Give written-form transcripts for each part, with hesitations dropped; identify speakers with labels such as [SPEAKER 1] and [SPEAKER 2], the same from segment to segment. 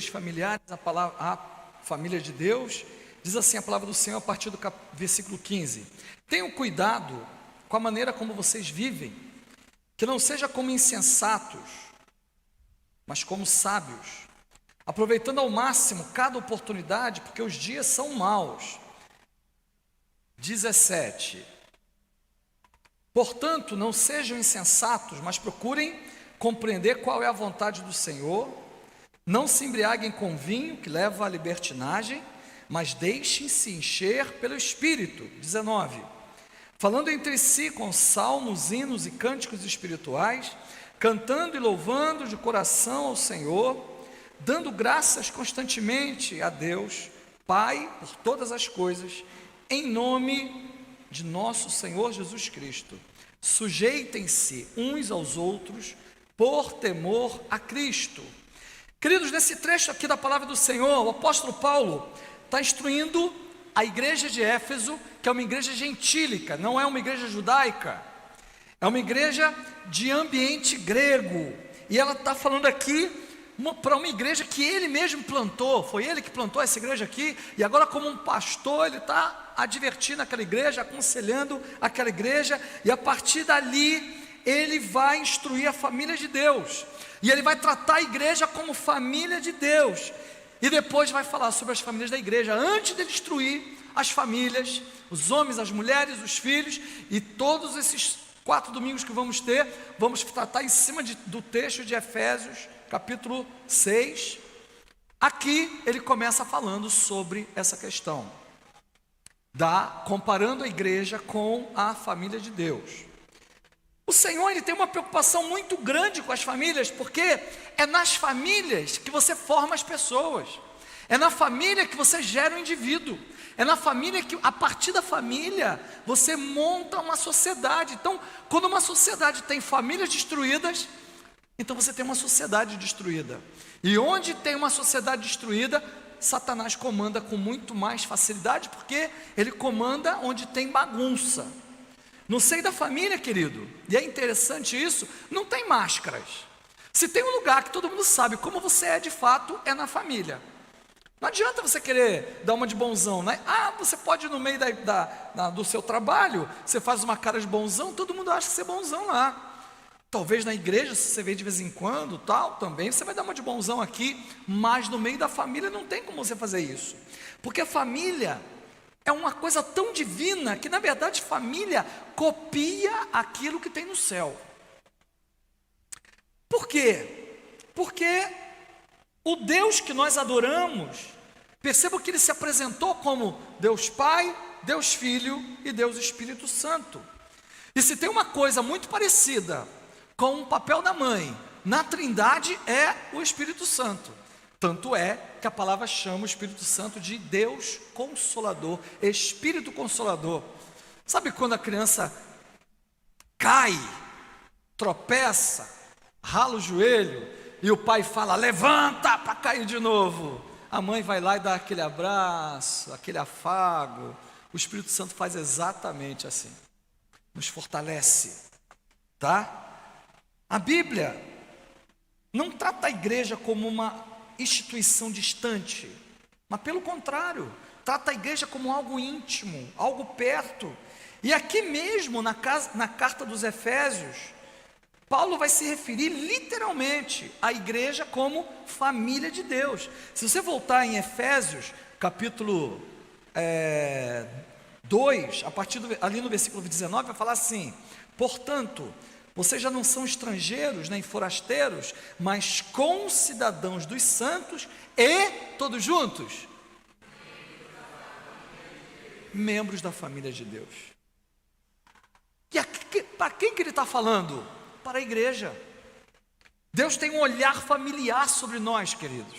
[SPEAKER 1] familiares, a família de Deus, diz assim a palavra do Senhor a partir do versículo 15: tenham cuidado com a maneira como vocês vivem, que não seja como insensatos, mas como sábios, aproveitando ao máximo cada oportunidade, porque os dias são maus. 17: portanto, não sejam insensatos, mas procurem compreender qual é a vontade do Senhor. Não se embriaguem com vinho, que leva à libertinagem, mas deixem-se encher pelo Espírito. 19: falando entre si com salmos, hinos e cânticos espirituais, cantando e louvando de coração ao Senhor, dando graças constantemente a Deus, Pai, por todas as coisas, em nome de nosso Senhor Jesus Cristo. Sujeitem-se uns aos outros por temor a Cristo. Queridos, nesse trecho aqui da palavra do Senhor, o apóstolo Paulo está instruindo a igreja de Éfeso, que é uma igreja gentílica, não é uma igreja judaica, é uma igreja de ambiente grego, e ela está falando aqui para uma igreja que ele mesmo plantou, foi ele que plantou essa igreja aqui, e agora como um pastor ele está advertindo aquela igreja, aconselhando aquela igreja, e a partir dali ele vai instruir a família de Deus, e ele vai tratar a igreja como família de Deus, e depois vai falar sobre as famílias da igreja, antes de instruir as famílias, os homens, as mulheres, os filhos, e todos esses 4 domingos que vamos ter, vamos tratar em cima do texto de Efésios, capítulo 6, aqui ele começa falando sobre essa questão, comparando a igreja com a família de Deus. O Senhor ele tem uma preocupação muito grande com as famílias, porque é nas famílias que você forma as pessoas, é na família que você gera um indivíduo, é na família que, a partir da família, você monta uma sociedade. Então, quando uma sociedade tem famílias destruídas, então você tem uma sociedade destruída, e onde tem uma sociedade destruída, Satanás comanda com muito mais facilidade, porque ele comanda onde tem bagunça. No seio da família, querido, e é interessante isso, não tem máscaras. Se tem um lugar que todo mundo sabe como você é de fato, é na família. Não adianta você querer dar uma de bonzão, né? Você pode ir no meio do seu trabalho, você faz uma cara de bonzão, todo mundo acha que você é bonzão lá. Talvez na igreja, se você vê de vez em quando, tal, também você vai dar uma de bonzão aqui, mas no meio da família não tem como você fazer isso, porque a família é uma coisa tão divina que, na verdade, família copia aquilo que tem no céu. Por quê? Porque o Deus que nós adoramos, perceba que ele se apresentou como Deus Pai, Deus Filho e Deus Espírito Santo. E se tem uma coisa muito parecida com o papel da mãe na Trindade, é o Espírito Santo. Tanto é que a palavra chama o Espírito Santo de Deus Consolador, Espírito Consolador. Sabe quando a criança cai, tropeça, rala o joelho, e o pai fala, levanta para cair de novo. A mãe vai lá e dá aquele abraço, aquele afago. O Espírito Santo faz exatamente assim, nos fortalece, tá? A Bíblia não trata a igreja como uma instituição distante, mas pelo contrário, trata a igreja como algo íntimo, algo perto. E aqui mesmo na carta dos Efésios, Paulo vai se referir literalmente à igreja como família de Deus. Se você voltar em Efésios, capítulo 2, a partir ali no versículo 19, vai falar assim: portanto, vocês já não são estrangeiros nem forasteiros, mas concidadãos dos santos e, todos juntos, membros da família de Deus. E para quem que ele está falando? Para a igreja. Deus tem um olhar familiar sobre nós, queridos.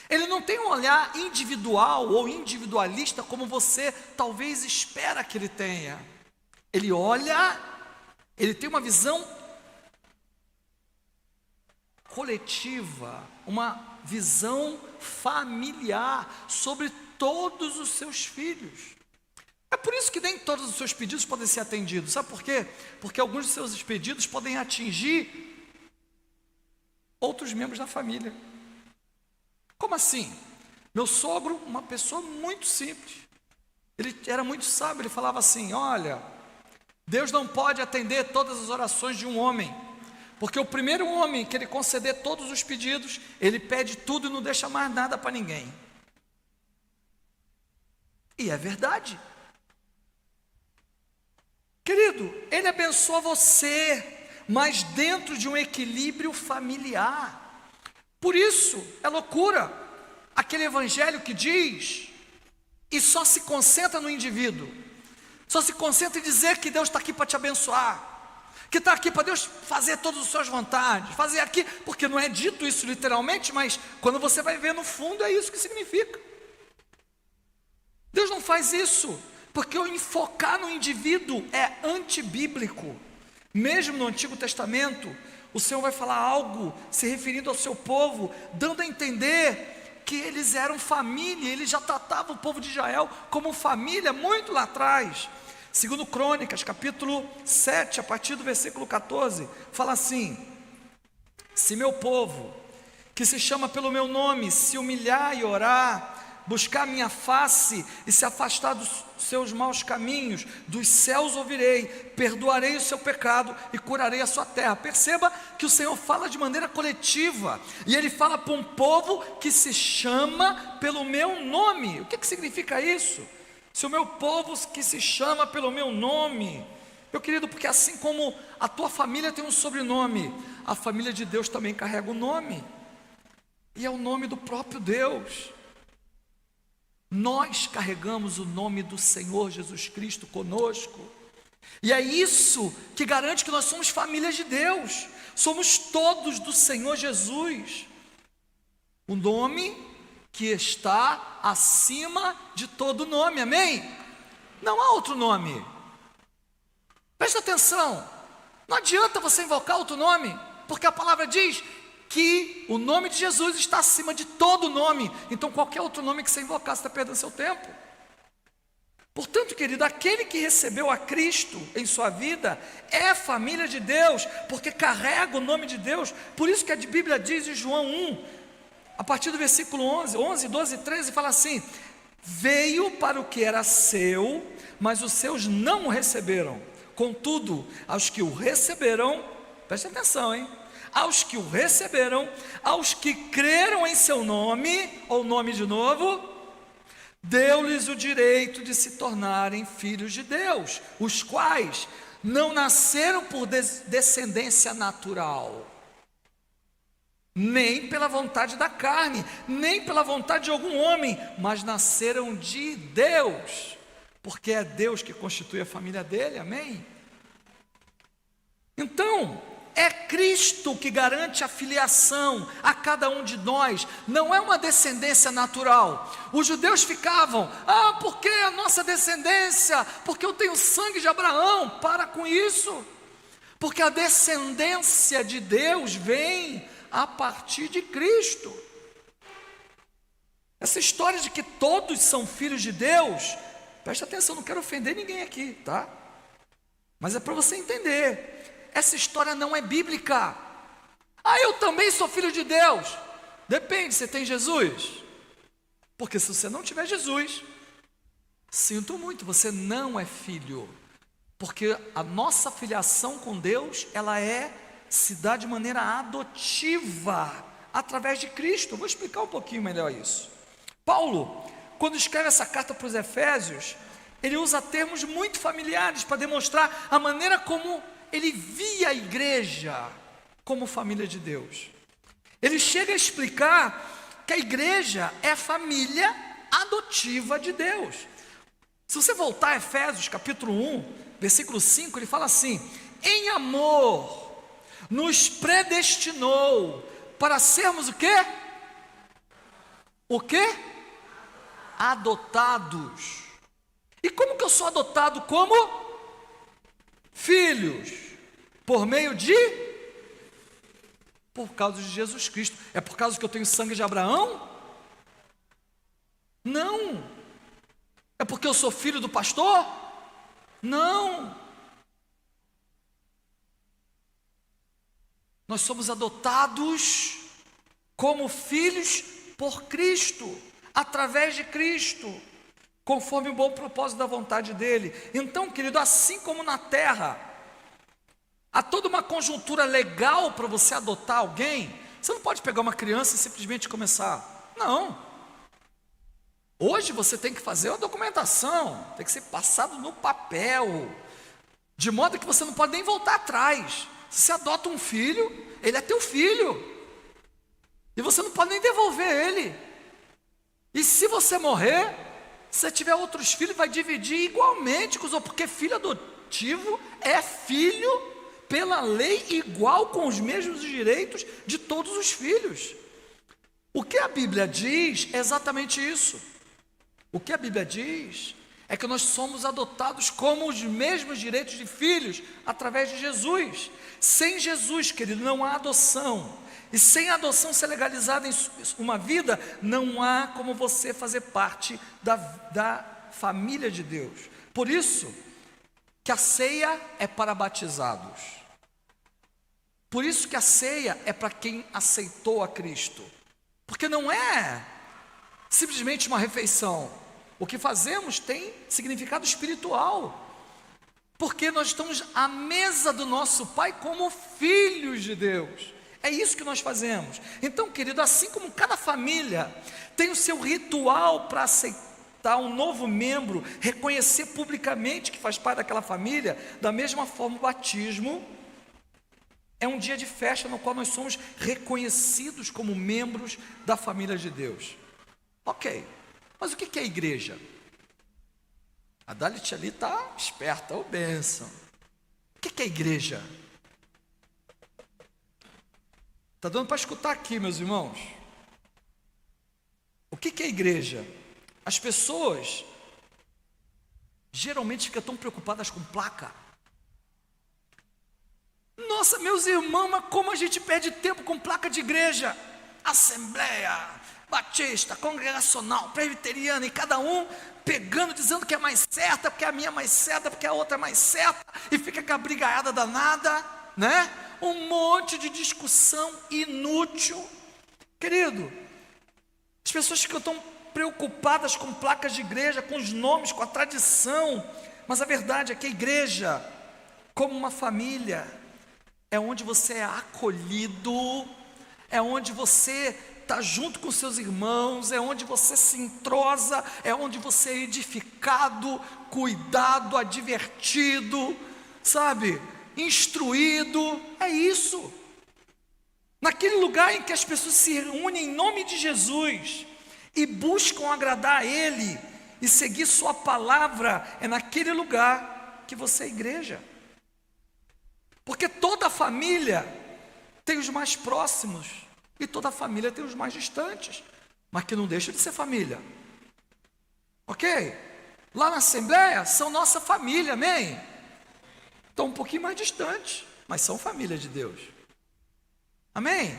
[SPEAKER 1] Ele não tem um olhar individual ou individualista como você talvez espera que ele tenha. Ele olha, ele tem uma visão coletiva, uma visão familiar sobre todos os seus filhos. É por isso que nem todos os seus pedidos podem ser atendidos. Sabe por quê? Porque alguns dos seus pedidos podem atingir outros membros da família. Como assim? Meu sogro, uma pessoa muito simples, ele era muito sábio, ele falava assim: olha, Deus não pode atender todas as orações de um homem, porque o primeiro homem que ele conceder todos os pedidos, ele pede tudo e não deixa mais nada para ninguém. E é verdade. Querido, ele abençoa você, mas dentro de um equilíbrio familiar. Por isso, é loucura aquele evangelho que diz e só se concentra no indivíduo, só se concentra em dizer que Deus está aqui para te abençoar, que está aqui para Deus fazer todas as suas vontades, fazer aqui, porque não é dito isso literalmente, mas quando você vai ver no fundo é isso que significa. Deus não faz isso, porque o enfocar no indivíduo é antibíblico. Mesmo no Antigo Testamento, o Senhor vai falar algo se referindo ao seu povo, dando a entender que eles eram família, ele já tratava o povo de Israel como família muito lá atrás. Segundo Crônicas, capítulo 7, a partir do versículo 14, fala assim: se meu povo, que se chama pelo meu nome, se humilhar e orar, buscar minha face e se afastar dos seus maus caminhos, dos céus ouvirei, perdoarei o seu pecado e curarei a sua terra. Perceba que o Senhor fala de maneira coletiva, e Ele fala para um povo que se chama pelo meu nome. O que significa isso? Se o meu povo que se chama pelo meu nome, meu querido, porque assim como a tua família tem um sobrenome, a família de Deus também carrega um nome, e é o nome do próprio Deus. Nós carregamos o nome do Senhor Jesus Cristo conosco, e é isso que garante que nós somos famílias de Deus, somos todos do Senhor Jesus, o nome que está acima de todo nome, amém? Não há outro nome, presta atenção, não adianta você invocar outro nome, porque a palavra diz que o nome de Jesus está acima de todo nome, então qualquer outro nome que você invocar, você está perdendo seu tempo. Portanto, querido, aquele que recebeu a Cristo em sua vida, é família de Deus, porque carrega o nome de Deus. Por isso que a Bíblia diz em João 1, a partir do versículo 11, 12 e 13, fala assim: veio para o que era seu, mas os seus não o receberam, contudo, aos que o receberam, preste atenção, hein? Aos que o receberam, aos que creram em seu nome, ou nome de novo, deu-lhes o direito de se tornarem filhos de Deus, os quais não nasceram por descendência natural, nem pela vontade da carne, nem pela vontade de algum homem, mas nasceram de Deus, porque é Deus que constitui a família dele, amém? Então, é Cristo que garante a filiação a cada um de nós, não é uma descendência natural. Os judeus ficavam: porque a nossa descendência, porque eu tenho sangue de Abraão. Para com isso, porque a descendência de Deus vem a partir de Cristo. Essa história de que todos são filhos de Deus, preste atenção, não quero ofender ninguém aqui, tá? Mas é para você entender. Essa história não é bíblica. Eu também sou filho de Deus. Depende, você tem Jesus? Porque se você não tiver Jesus, sinto muito, você não é filho. Porque a nossa filiação com Deus, ela se dá de maneira adotiva, através de Cristo. Eu vou explicar um pouquinho melhor isso. Paulo, quando escreve essa carta para os Efésios, ele usa termos muito familiares para demonstrar a maneira como ele via a igreja como família de Deus. Ele chega a explicar que a igreja é a família adotiva de Deus. Se você voltar a Efésios capítulo 1, versículo 5, ele fala assim: em amor nos predestinou para sermos o quê? O quê? Adotados. E como que eu sou adotado? Como filhos, por meio de? Por causa de Jesus Cristo. É por causa que eu tenho sangue de Abraão? Não. É porque eu sou filho do pastor? Não. Nós somos adotados como filhos por Cristo, através de Cristo, conforme o bom propósito da vontade dele. Então, querido, assim como na terra, há toda uma conjuntura legal para você adotar alguém. Você não pode pegar uma criança e simplesmente começar. Não. Hoje você tem que fazer uma documentação, tem que ser passado no papel, de modo que você não pode nem voltar atrás. Se você adota um filho, ele é teu filho, e você não pode nem devolver ele. E se você morrer, se você tiver outros filhos, vai dividir igualmente com os outros, porque filho adotivo é filho pela lei, igual, com os mesmos direitos de todos os filhos. O que a Bíblia diz é exatamente isso. O que a Bíblia diz é que nós somos adotados como os mesmos direitos de filhos através de Jesus. Sem Jesus, querido, não há adoção. E sem a adoção ser legalizada em uma vida, não há como você fazer parte da família de Deus. Por isso que a ceia é para batizados. Por isso que a ceia é para quem aceitou a Cristo. Porque não é simplesmente uma refeição. O que fazemos tem significado espiritual. Porque nós estamos à mesa do nosso Pai como filhos de Deus. É isso que nós fazemos. Então, querido, assim como cada família tem o seu ritual para aceitar um novo membro, reconhecer publicamente que faz parte daquela família, da mesma forma o batismo é um dia de festa no qual nós somos reconhecidos como membros da família de Deus. Ok, mas o que é a igreja? A Dalit ali está esperta, ô bênção. O que é a igreja? Está dando para escutar aqui, meus irmãos? O que é a igreja? As pessoas geralmente ficam tão preocupadas com placa. Nossa, meus irmãos, mas como a gente perde tempo com placa de igreja? Assembleia, batista, congregacional, presbiteriana, e cada um pegando, dizendo que é mais certa, porque a minha é mais certa, porque a outra é mais certa, e fica com a brigaiada danada, né? Um monte de discussão inútil. Querido, as pessoas ficam tão preocupadas com placas de igreja, com os nomes, com a tradição, mas a verdade é que a igreja, como uma família, é onde você é acolhido, é onde você está junto com seus irmãos, é onde você se entrosa, é onde você é edificado, cuidado, advertido, sabe, instruído. É isso. Naquele lugar em que as pessoas se reúnem em nome de Jesus e buscam agradar a Ele e seguir Sua palavra, é naquele lugar que você é igreja. Porque toda família tem os mais próximos e toda família tem os mais distantes, mas que não deixa de ser família. Ok? Lá na Assembleia são nossa família, amém? Estão um pouquinho mais distantes, mas são família de Deus. Amém?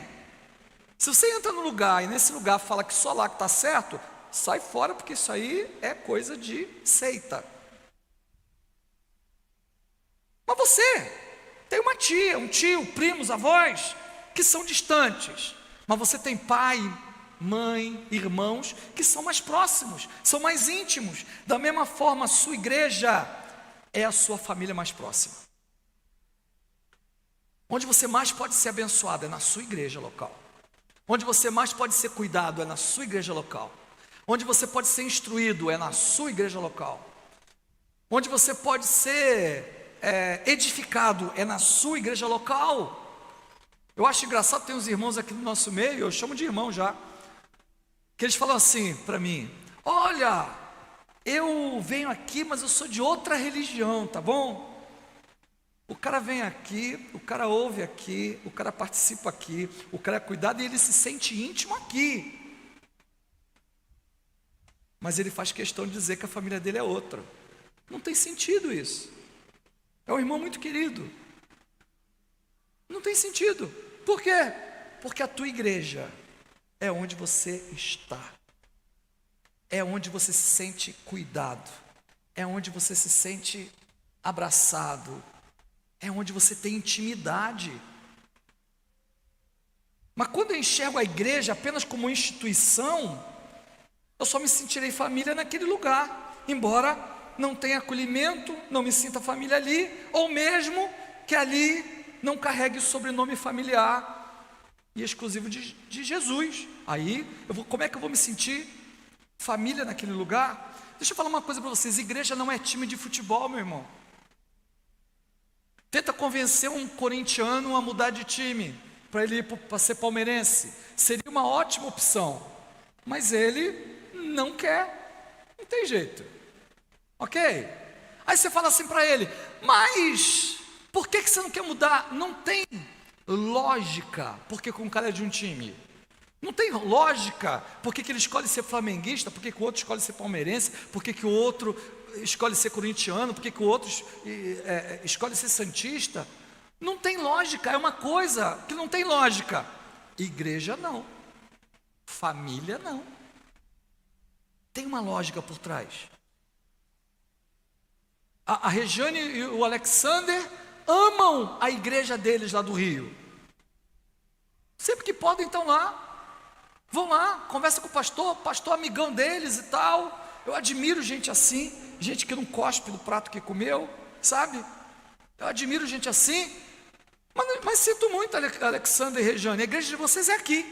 [SPEAKER 1] Se você entra no lugar e nesse lugar fala que só lá que está certo, sai fora, porque isso aí é coisa de seita. Mas você tem uma tia, um tio, primos, avós, que são distantes, mas você tem pai, mãe, irmãos, que são mais próximos, são mais íntimos. Da mesma forma, a sua igreja é a sua família mais próxima. Onde você mais pode ser abençoado é na sua igreja local. Onde você mais pode ser cuidado é na sua igreja local. Onde você pode ser instruído é na sua igreja local. Onde você pode ser edificado é na sua igreja local. Eu acho engraçado, tem uns irmãos aqui no nosso meio, eu chamo de irmão já, que eles falam assim para mim: olha, eu venho aqui, mas eu sou de outra religião, tá bom? O cara vem aqui, o cara ouve aqui, o cara participa aqui, o cara é cuidado e ele se sente íntimo aqui. Mas ele faz questão de dizer que a família dele é outra. Não tem sentido isso. É um irmão muito querido. Não tem sentido. Por quê? Porque a tua igreja é onde você está. É onde você se sente cuidado. É onde você se sente abraçado. É onde você tem intimidade. Mas quando eu enxergo a igreja apenas como instituição, eu só me sentirei família naquele lugar, embora não tenha acolhimento, não me sinta família ali, ou mesmo que ali não carregue o sobrenome familiar e exclusivo de Jesus. Aí, como é que eu vou me sentir família naquele lugar? Deixa eu falar uma coisa para vocês: igreja não é time de futebol, meu irmão. Tenta convencer um corintiano a mudar de time, para ele ir para ser palmeirense. Seria uma ótima opção, mas ele não quer, não tem jeito, ok? Aí você fala assim para ele: mas por que você não quer mudar? Não tem lógica porque com o cara é de um time. Não tem lógica porque que ele escolhe ser flamenguista, porque que o outro escolhe ser palmeirense, porque que o outro escolhe ser corintiano, porque que o outro escolhe ser santista. Não tem lógica, é uma coisa que não tem lógica. Igreja não, família não. Tem uma lógica por trás. A Regiane e o Alexander amam a igreja deles lá do Rio. Sempre que podem estão lá. Vão lá, conversa com o pastor amigão deles e tal. Eu admiro gente assim, gente que não cospe do prato que comeu, sabe? Eu admiro gente assim. Mas sinto muito, Alexander e Regiane, a igreja de vocês é aqui.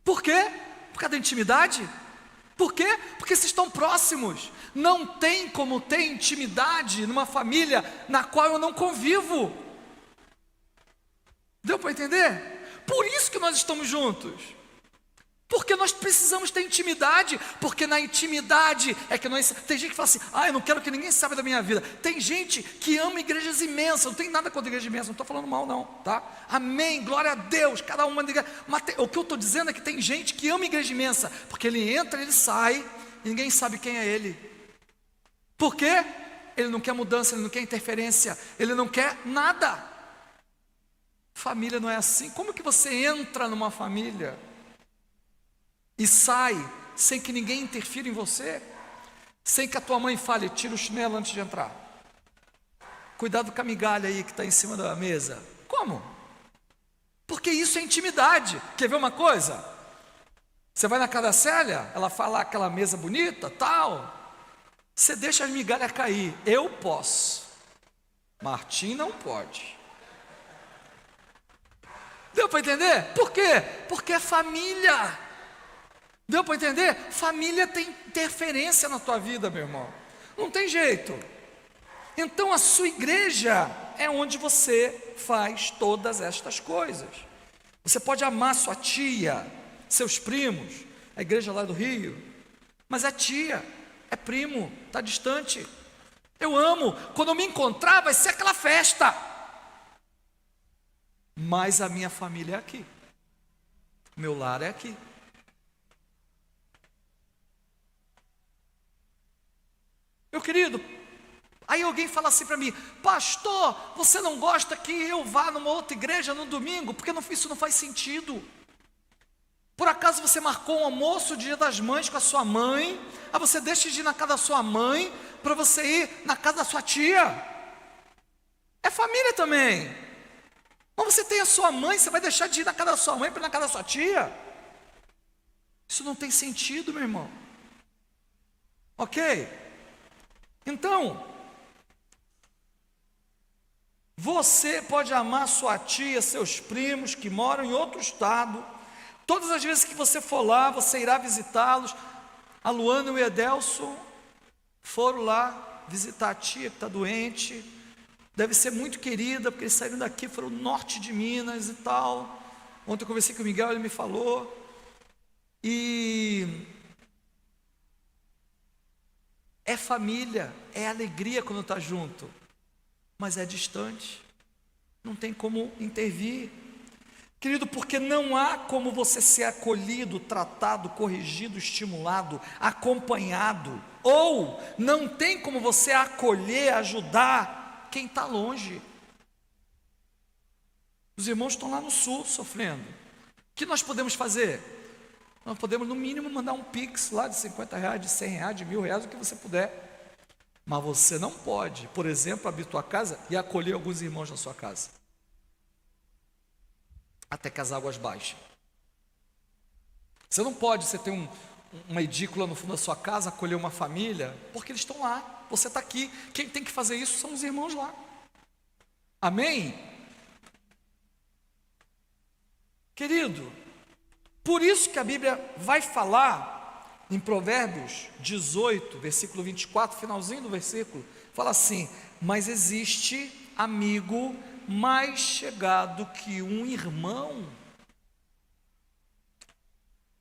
[SPEAKER 1] Por quê? Por causa da intimidade? Por quê? Porque vocês estão próximos. Não tem como ter intimidade numa família na qual eu não convivo. Deu para entender? Por isso que nós estamos juntos. Porque nós precisamos ter intimidade, porque na intimidade é que nós... Tem gente que fala assim: eu não quero que ninguém saiba da minha vida. Tem gente que ama igrejas imensas, não tem nada contra igreja imensa, não estou falando mal não, tá? Amém, glória a Deus, cada uma... Mas o que eu estou dizendo é que tem gente que ama igreja imensa, porque ele entra, ele sai, e ninguém sabe quem é ele. Por quê? Ele não quer mudança, ele não quer interferência, ele não quer nada. Família não é assim. Como que você entra numa família e sai sem que ninguém interfira em você, sem que a tua mãe fale: tira o chinelo antes de entrar, cuidado com a migalha aí que está em cima da mesa? Como? Porque isso é intimidade. Quer ver uma coisa? Você vai na casa da Célia, ela fala aquela mesa bonita, tal, você deixa as migalhas cair. Eu posso, Martim não pode. Deu para entender? Por quê? Porque é família. Deu para entender? Família tem interferência na tua vida, meu irmão. Não tem jeito. Então a sua igreja é onde você faz todas estas coisas. Você pode amar sua tia, seus primos, a igreja lá do Rio, mas é tia, é primo, está distante. Eu amo, quando eu me encontrar vai ser aquela festa. Mas a minha família é aqui. Meu lar é aqui. Meu querido, aí alguém fala assim para mim: pastor, você não gosta que eu vá numa outra igreja no domingo? Porque isso não faz sentido. Por acaso você marcou um almoço, o dia das mães com a sua mãe, aí você deixa de ir na casa da sua mãe para você ir na casa da sua tia? É família também. Mas você tem a sua mãe, você vai deixar de ir na casa da sua mãe para ir na casa da sua tia? Isso não tem sentido, meu irmão. Ok? Então, você pode amar sua tia, seus primos que moram em outro estado. Todas as vezes que você for lá, você irá visitá-los. A Luana e o Edelson foram lá visitar a tia que está doente. Deve ser muito querida, porque eles saíram daqui, foram no norte de Minas e tal. Ontem eu conversei com o Miguel, ele me falou. E é família, é alegria quando está junto, mas é distante, não tem como intervir, querido, porque não há como você ser acolhido, tratado, corrigido, estimulado, acompanhado, ou não tem como você acolher, ajudar quem está longe. Os irmãos estão lá no sul sofrendo. O que nós podemos fazer? Nós podemos no mínimo mandar um pix lá de R$50, de R$100, de R$1.000, o que você puder. Mas você não pode, por exemplo, abrir tua casa e acolher alguns irmãos na sua casa, até que as águas baixem. Você tem uma edícula no fundo da sua casa, acolher uma família, porque eles estão lá, você está aqui. Quem tem que fazer isso são os irmãos lá. Amém? Querido, por isso que a Bíblia vai falar em Provérbios 18, versículo 24, finalzinho do versículo, fala assim: mas existe amigo mais chegado que um irmão.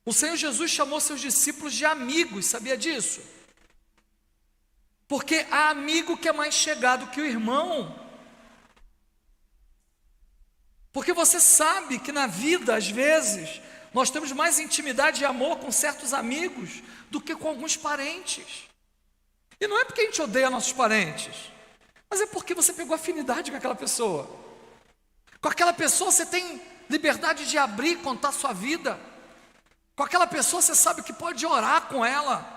[SPEAKER 1] O Senhor Jesus chamou seus discípulos de amigos, sabia disso? Porque há amigo que é mais chegado que o irmão. Porque você sabe que na vida, às vezes, nós temos mais intimidade e amor com certos amigos do que com alguns parentes. E não é porque a gente odeia nossos parentes, mas é porque você pegou afinidade com aquela pessoa. Com aquela pessoa você tem liberdade de abrir, contar sua vida. Com aquela pessoa você sabe que pode orar com ela.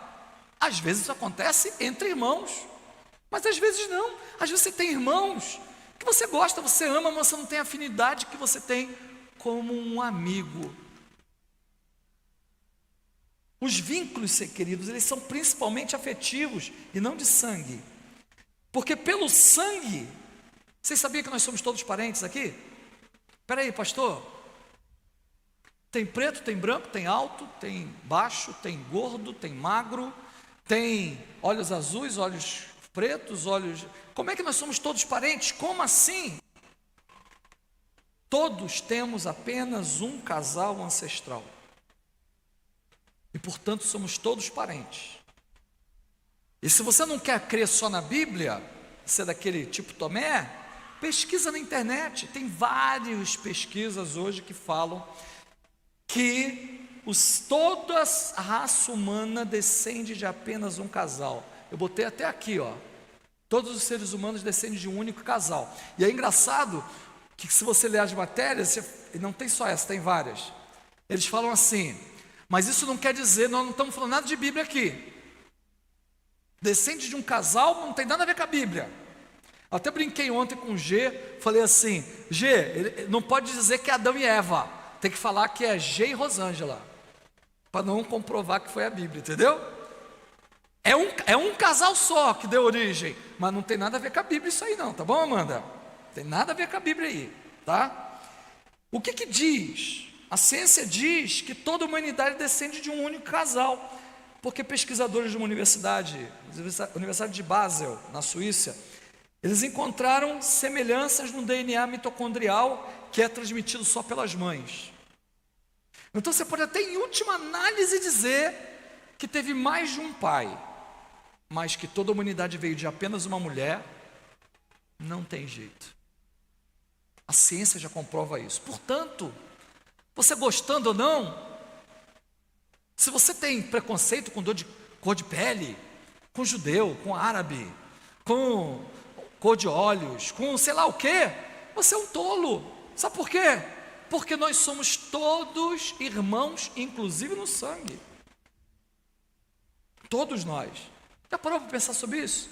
[SPEAKER 1] Às vezes isso acontece entre irmãos, mas às vezes não. Às vezes você tem irmãos que você gosta, você ama, mas você não tem a afinidade que você tem como um amigo. Os vínculos, queridos, eles são principalmente afetivos e não de sangue. Porque pelo sangue, vocês sabiam que nós somos todos parentes aqui? Espera aí, pastor. Tem preto, tem branco, tem alto, tem baixo, tem gordo, tem magro, tem olhos azuis, olhos pretos, olhos... Como é que nós somos todos parentes? Como assim? Todos temos apenas um casal ancestral. E, portanto, somos todos parentes. E se você não quer crer só na Bíblia, ser daquele tipo Tomé, pesquisa na internet. Tem várias pesquisas hoje que falam que toda a raça humana descende de apenas um casal. Eu botei até aqui, ó. Todos os seres humanos descendem de um único casal. E é engraçado que se você ler as matérias, não tem só essa, tem várias. Eles falam assim, mas isso não quer dizer, nós não estamos falando nada de Bíblia aqui. Descende de um casal não tem nada a ver com a Bíblia. Até brinquei ontem com o G, falei assim, G, ele não pode dizer que é Adão e Eva, tem que falar que é G e Rosângela, para não comprovar que foi a Bíblia, entendeu? É um casal só que deu origem, mas não tem nada a ver com a Bíblia isso aí não, tá bom, Amanda? Tem nada a ver com a Bíblia aí, tá? O que diz? A ciência diz que toda a humanidade descende de um único casal, porque pesquisadores de uma universidade de Basel, na Suíça, eles encontraram semelhanças no DNA mitocondrial que é transmitido só pelas mães. Então você pode até em última análise dizer que teve mais de um pai, mas que toda a humanidade veio de apenas uma mulher, não tem jeito. A ciência já comprova isso. Portanto, você gostando ou não, se você tem preconceito com cor de pele, com judeu, com árabe, com cor de olhos, com sei lá o quê, você é um tolo. Sabe por quê? Porque nós somos todos irmãos, inclusive no sangue. Todos nós. Já parou para pensar sobre isso?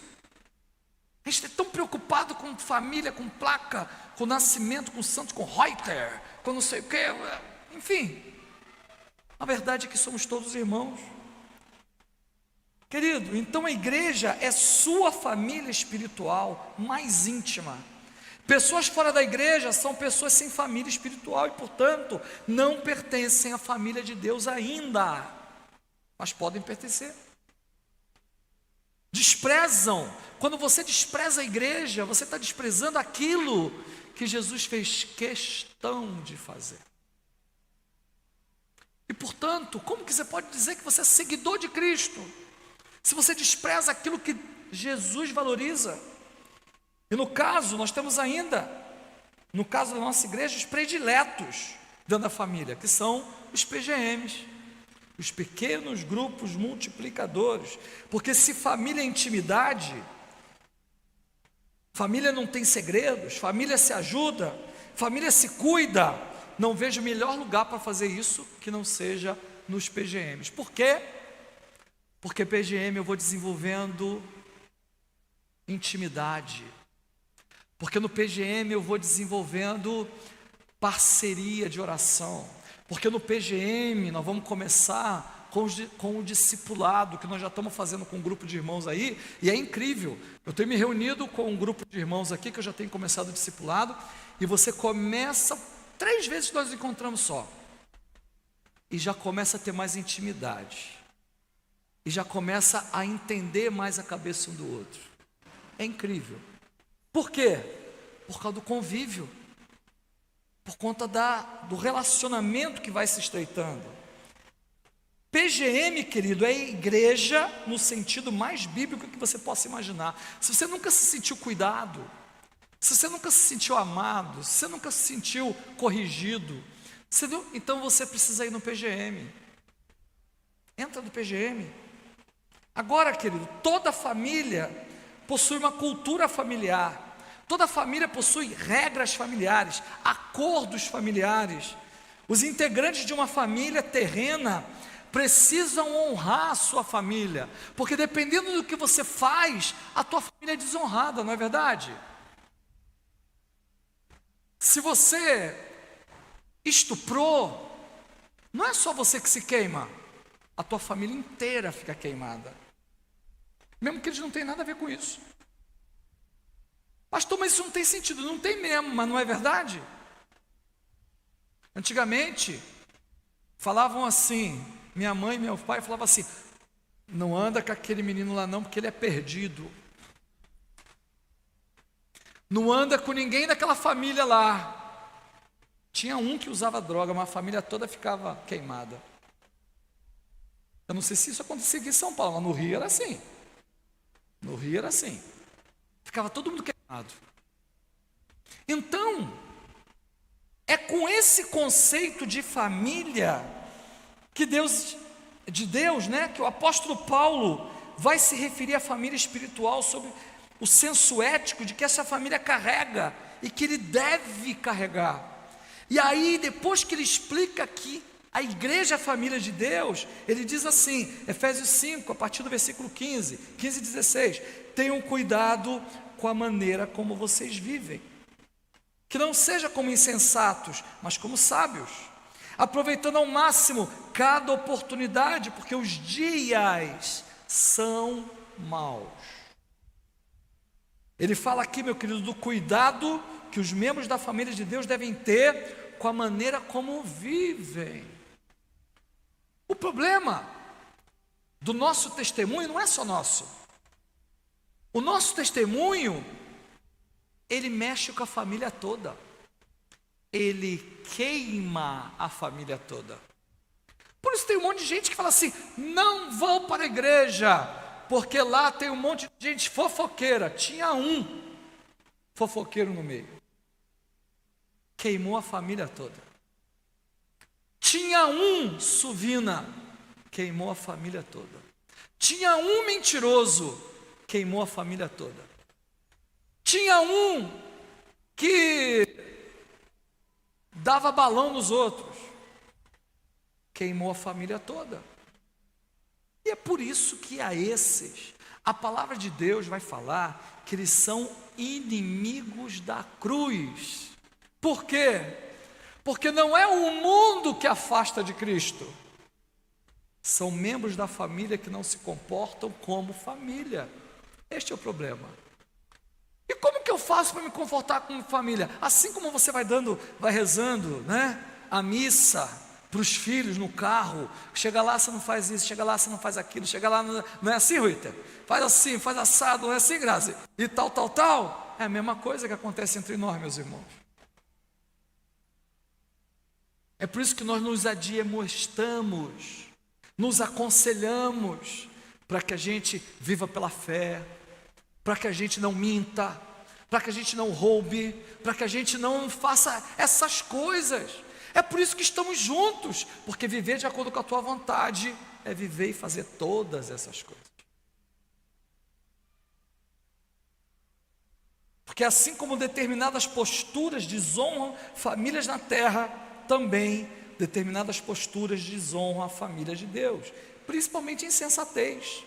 [SPEAKER 1] A gente é tão preocupado com família, com placa, com nascimento, com santo, com Reuter, com não sei o quê, enfim. A verdade é que somos todos irmãos. Querido, então a igreja é sua família espiritual mais íntima. Pessoas fora da igreja são pessoas sem família espiritual e, portanto, não pertencem à família de Deus ainda, mas podem pertencer. Desprezam. Quando você despreza a igreja, você está desprezando aquilo que Jesus fez questão de fazer. E, portanto, como que você pode dizer que você é seguidor de Cristo, se você despreza aquilo que Jesus valoriza? E no caso, nós temos ainda, no caso da nossa igreja, os prediletos dentro da família, que são os PGMs, os pequenos grupos multiplicadores. Porque se família é intimidade, família não tem segredos, família se ajuda, família se cuida, não vejo melhor lugar para fazer isso que não seja nos PGMs. Por quê? Porque PGM eu vou desenvolvendo intimidade. Porque no PGM eu vou desenvolvendo parceria de oração. Porque no PGM nós vamos começar com o discipulado, que nós já estamos fazendo com um grupo de irmãos aí, e é incrível. Eu tenho me reunido com um grupo de irmãos aqui, que eu já tenho começado o discipulado, e você começa, 3 vezes nós nos encontramos só, e já começa a ter mais intimidade, e já começa a entender mais a cabeça um do outro. É incrível. Por quê? Por causa do convívio, por conta do relacionamento que vai se estreitando. PGM, querido, é igreja no sentido mais bíblico que você possa imaginar. Se você nunca se sentiu cuidado, se você nunca se sentiu amado, se você nunca se sentiu corrigido, então você precisa ir no PGM. Entra no PGM. Agora, querido, toda família possui uma cultura familiar. Toda família possui regras familiares, acordos familiares. Os integrantes de uma família terrena precisam honrar a sua família, porque dependendo do que você faz, a tua família é desonrada, não é verdade? Se você estuprou, não é só você que se queima, a tua família inteira fica queimada, mesmo que eles não tenham nada a ver com isso. Pastor, mas isso não tem sentido. Não tem mesmo, mas não é verdade? Antigamente, falavam assim, minha mãe e meu pai falavam assim, não anda com aquele menino lá não, porque ele é perdido. Não anda com ninguém daquela família lá. Tinha um que usava droga, mas a família toda ficava queimada. Eu não sei se isso acontecia aqui em São Paulo, mas no Rio era assim. No Rio era assim. Ficava todo mundo queimado. Então, é com esse conceito de família que de Deus, né, que o apóstolo Paulo vai se referir à família espiritual, sobre o senso ético de que essa família carrega e que ele deve carregar. E aí, depois que ele explica que a igreja é a família de Deus, ele diz assim, Efésios 5, a partir do versículo 15 e 16, tenham cuidado com a maneira como vocês vivem, que não seja como insensatos, mas como sábios, aproveitando ao máximo cada oportunidade, porque os dias são maus. Ele fala aqui, meu querido, do cuidado que os membros da família de Deus devem ter com a maneira como vivem. O problema do nosso testemunho não é só nosso. O nosso testemunho, ele mexe com a família toda. Ele queima a família toda. Por isso tem um monte de gente que fala assim, não vou para a igreja, porque lá tem um monte de gente fofoqueira. Tinha um fofoqueiro no meio. Queimou a família toda. Tinha um suvina, queimou a família toda. Tinha um mentiroso, queimou a família toda. Tinha um que dava balão nos outros, queimou a família toda. E é por isso que a esses, a palavra de Deus vai falar que eles são inimigos da cruz. Por quê? Porque não é o mundo que afasta de Cristo, são membros da família que não se comportam como família. Este é o problema. E como que eu faço para me comportar como família? Assim como você vai rezando, né, a missa para os filhos no carro, chega lá você não faz isso, chega lá você não faz aquilo, chega lá, não é assim, Rita? Faz assim, faz assado, não é assim, Grazi? E tal, é a mesma coisa que acontece entre nós, meus irmãos. É por isso que nós nos admoestamos, nos aconselhamos, para que a gente viva pela fé, para que a gente não minta, para que a gente não roube, para que a gente não faça essas coisas. É por isso que estamos juntos, porque viver de acordo com a tua vontade é viver e fazer todas essas coisas. Porque assim como determinadas posturas desonram famílias na terra, também determinadas posturas desonram a família de Deus, principalmente insensatez.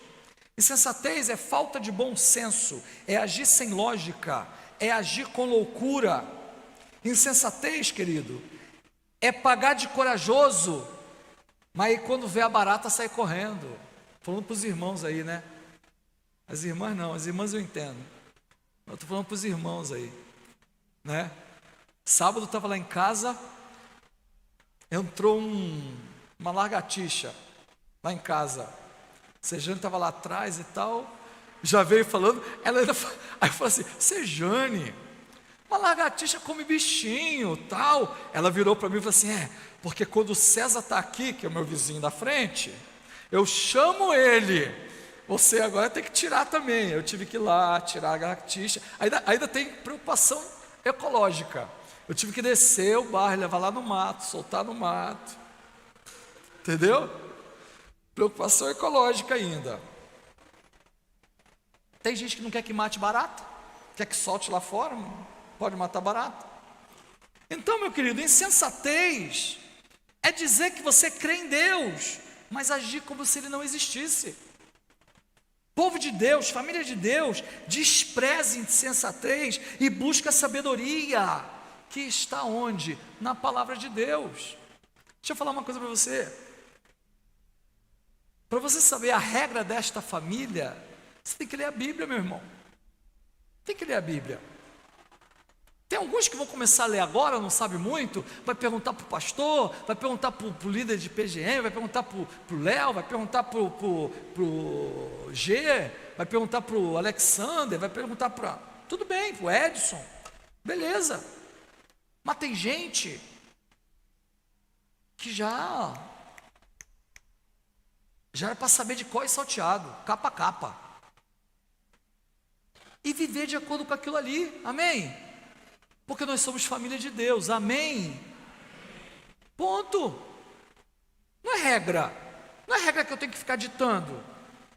[SPEAKER 1] Insensatez é falta de bom senso, é agir sem lógica, é agir com loucura. Insensatez, querido, é pagar de corajoso, mas aí quando vê a barata sai correndo. Falando para os irmãos aí, né? As irmãs não, as irmãs eu entendo. Eu estou falando para os irmãos aí, né? Sábado eu estava lá em casa, entrou uma lagartixa lá em casa. Sejane estava lá atrás e tal, já veio falando, ela ainda, aí falou assim, Sejane, uma lagartixa come bichinho, tal. Ela virou para mim e falou assim, porque quando o César está aqui, que é o meu vizinho da frente, eu chamo ele, você agora tem que tirar também. Eu tive que ir lá, tirar a lagartixa, ainda tem preocupação ecológica, eu tive que descer o barro, levar lá no mato, soltar no mato, entendeu? Preocupação ecológica ainda. Tem gente que não quer que mate barata, quer que solte lá fora, não pode matar barata. Então, meu querido, insensatez é dizer que você crê em Deus, mas agir como se Ele não existisse. Povo de Deus, família de Deus, despreza a insensatez e busca a sabedoria, que está onde? Na palavra de Deus. Deixa eu falar uma coisa para você. Para você saber a regra desta família, você tem que ler a Bíblia, meu irmão. Tem que ler a Bíblia. Tem alguns que vão começar a ler agora, não sabe muito, vai perguntar para o pastor, vai perguntar para o líder de PGM, vai perguntar para o Léo, vai perguntar para o G, vai perguntar para o Alexander, vai perguntar para... Tudo bem, para o Edson, beleza. Mas tem gente que já era para saber de cor e salteado, capa a capa. E viver de acordo com aquilo ali, amém? Porque nós somos família de Deus, amém? Ponto. Não é regra que eu tenho que ficar ditando.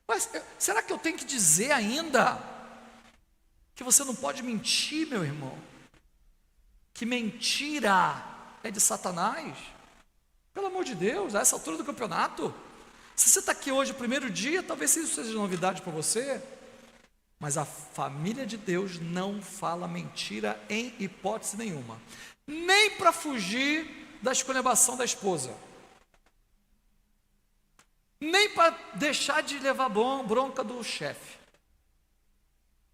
[SPEAKER 1] Mas será que eu tenho que dizer ainda que você não pode mentir, meu irmão? Que mentira é de Satanás? Pelo amor de Deus, a essa altura do campeonato. Se você está aqui hoje, o primeiro dia, talvez isso seja novidade para você. Mas a família de Deus não fala mentira em hipótese nenhuma. Nem para fugir da esculhambação da esposa. Nem para deixar de levar bronca do chefe.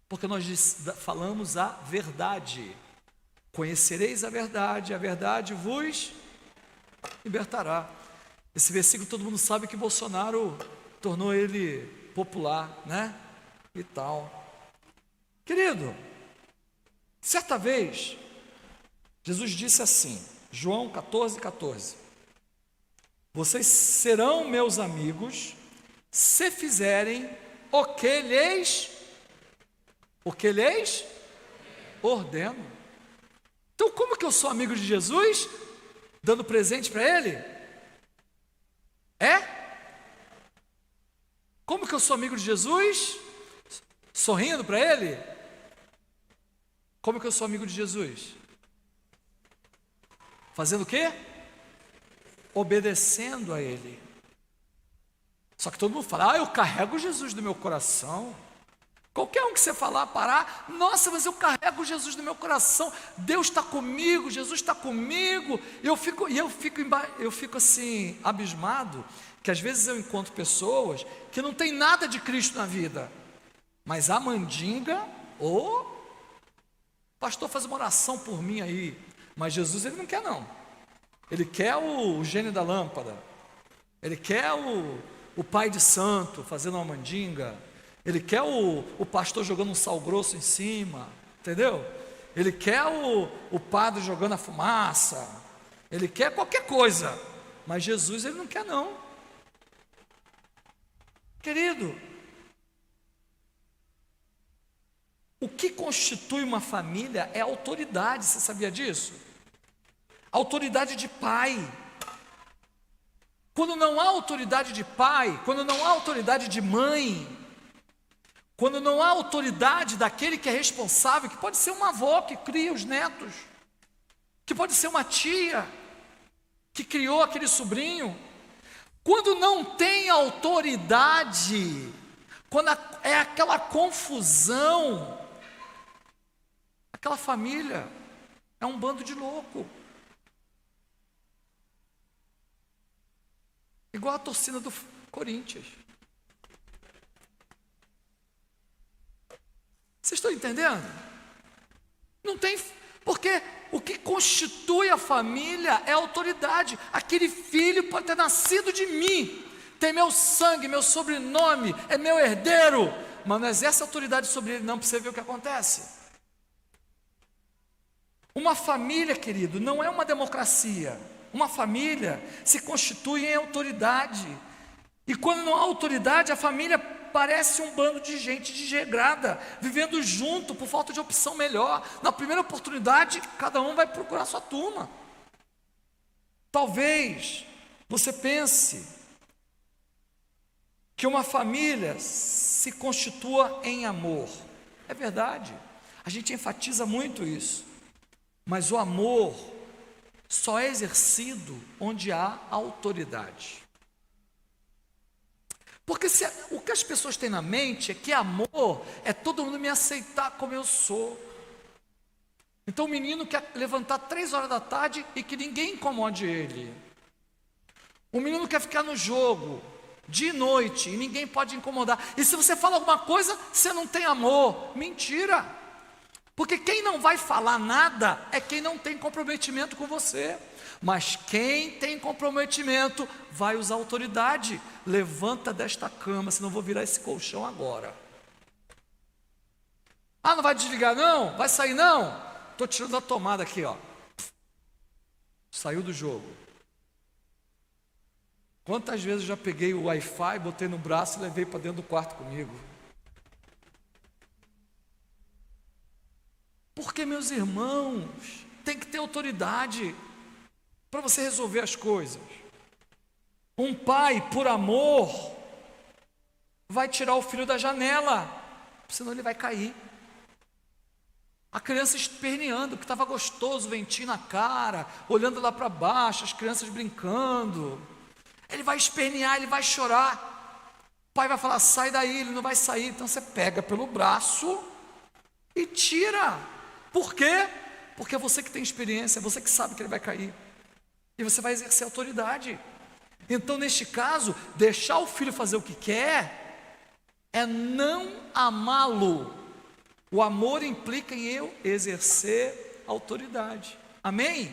[SPEAKER 1] Porque nós falamos a verdade. Conhecereis a verdade vos libertará. Esse versículo todo mundo sabe que Bolsonaro tornou ele popular, né? E tal. Querido, certa vez, Jesus disse assim, João 14:14, vocês serão meus amigos se fizerem o que lhes ordeno. Então, como que eu sou amigo de Jesus? Dando presente para Ele? Como que eu sou amigo de Jesus? Sorrindo para Ele? Como que eu sou amigo de Jesus? Fazendo o quê? Obedecendo a Ele. Só que todo mundo fala, eu carrego Jesus no meu coração. Qualquer um que você falar, parar, nossa, mas eu carrego Jesus no meu coração, Deus está comigo, Jesus está comigo. Eu fico assim, abismado, que às vezes eu encontro pessoas que não tem nada de Cristo na vida, mas a mandinga, pastor, faz uma oração por mim aí. Mas Jesus, ele não quer não. Ele quer o gênio da lâmpada. Ele quer o pai de santo fazendo uma mandinga. Ele quer o pastor jogando um sal grosso em cima. Entendeu? Ele quer o padre jogando a fumaça. Ele quer qualquer coisa. Mas Jesus, ele não quer não. Querido, o que constitui uma família é autoridade, você sabia disso? Autoridade de pai. Quando não há autoridade de pai, quando não há autoridade de mãe, quando não há autoridade daquele que é responsável, que pode ser uma avó que cria os netos, que pode ser uma tia que criou aquele sobrinho, quando não tem autoridade, quando é aquela confusão, aquela família é um bando de louco. igual a torcida do Corinthians. Vocês estão entendendo? Não tem, porque o que constitui a família é a autoridade. Aquele filho pode ter nascido de mim, tem meu sangue, meu sobrenome, é meu herdeiro, mas não exerce autoridade sobre ele não, para você ver o que acontece. Uma família, querido, não é uma democracia. Uma família se constitui em autoridade, e quando não há autoridade, a família parece um bando de gente desregrada, vivendo junto por falta de opção melhor. Na primeira oportunidade, cada um vai procurar sua turma. Talvez você pense que uma família se constitua em amor. É verdade, a gente enfatiza muito isso, mas o amor só é exercido onde há autoridade. Porque o que as pessoas têm na mente é que amor é todo mundo me aceitar como eu sou. Então o menino quer levantar 3 horas da tarde e que ninguém incomode ele. O menino quer ficar no jogo de noite e ninguém pode incomodar. E se você fala alguma coisa, você não tem amor. Mentira! Porque quem não vai falar nada é quem não tem comprometimento com você. Mas quem tem comprometimento vai usar autoridade. Levanta desta cama, senão eu vou virar esse colchão agora. Ah, não vai desligar não? Vai sair não? Estou tirando a tomada aqui, ó. Saiu do jogo. Quantas vezes eu já peguei o Wi-Fi, botei no braço e levei para dentro do quarto comigo? Porque, meus irmãos, tem que ter autoridade para você resolver as coisas. Um pai, por amor, vai tirar o filho da janela, senão ele vai cair. A criança esperneando, que estava gostoso, ventinho na cara, olhando lá para baixo, as crianças brincando. Ele vai espernear, ele vai chorar. O pai vai falar, sai daí, ele não vai sair. Então você pega pelo braço e tira. Por quê? Porque é você que tem experiência, é você que sabe que ele vai cair. E você vai exercer autoridade. Então, neste caso, deixar o filho fazer o que quer é não amá-lo. O amor implica em eu exercer autoridade. Amém?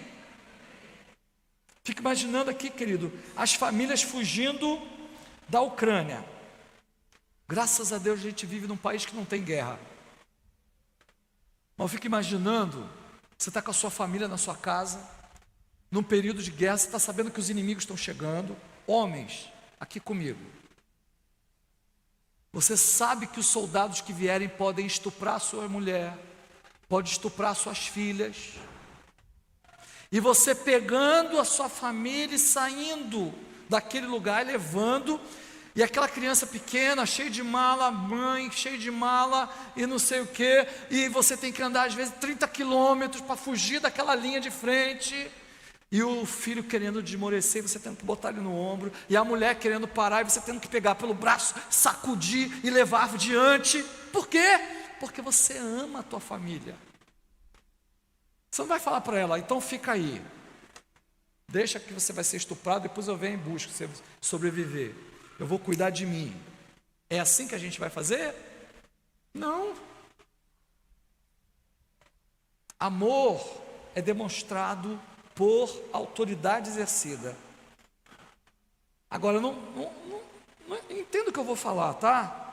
[SPEAKER 1] Fica imaginando aqui, querido, as famílias fugindo da Ucrânia. Graças a Deus a gente vive num país que não tem guerra. Mas eu fico imaginando, você está com a sua família na sua casa, num período de guerra, você está sabendo que os inimigos estão chegando. Homens, aqui comigo, você sabe que os soldados que vierem podem estuprar a sua mulher, podem estuprar suas filhas, e você pegando a sua família e saindo daquele lugar, e levando, e aquela criança pequena, cheia de mala, mãe, cheia de mala, e não sei o que, e você tem que andar às vezes 30 quilômetros para fugir daquela linha de frente, e o filho querendo desmorecer, você tendo que botar ele no ombro, e a mulher querendo parar, e você tendo que pegar pelo braço, sacudir e levar adiante. Por quê? Porque você ama a tua família. Você não vai falar para ela, então fica aí, deixa que você vai ser estuprado, depois eu venho em busca, você sobreviver, eu vou cuidar de mim. É assim que a gente vai fazer? Não. Amor é demonstrado por autoridade exercida. Agora, eu não entendo o que eu vou falar, tá?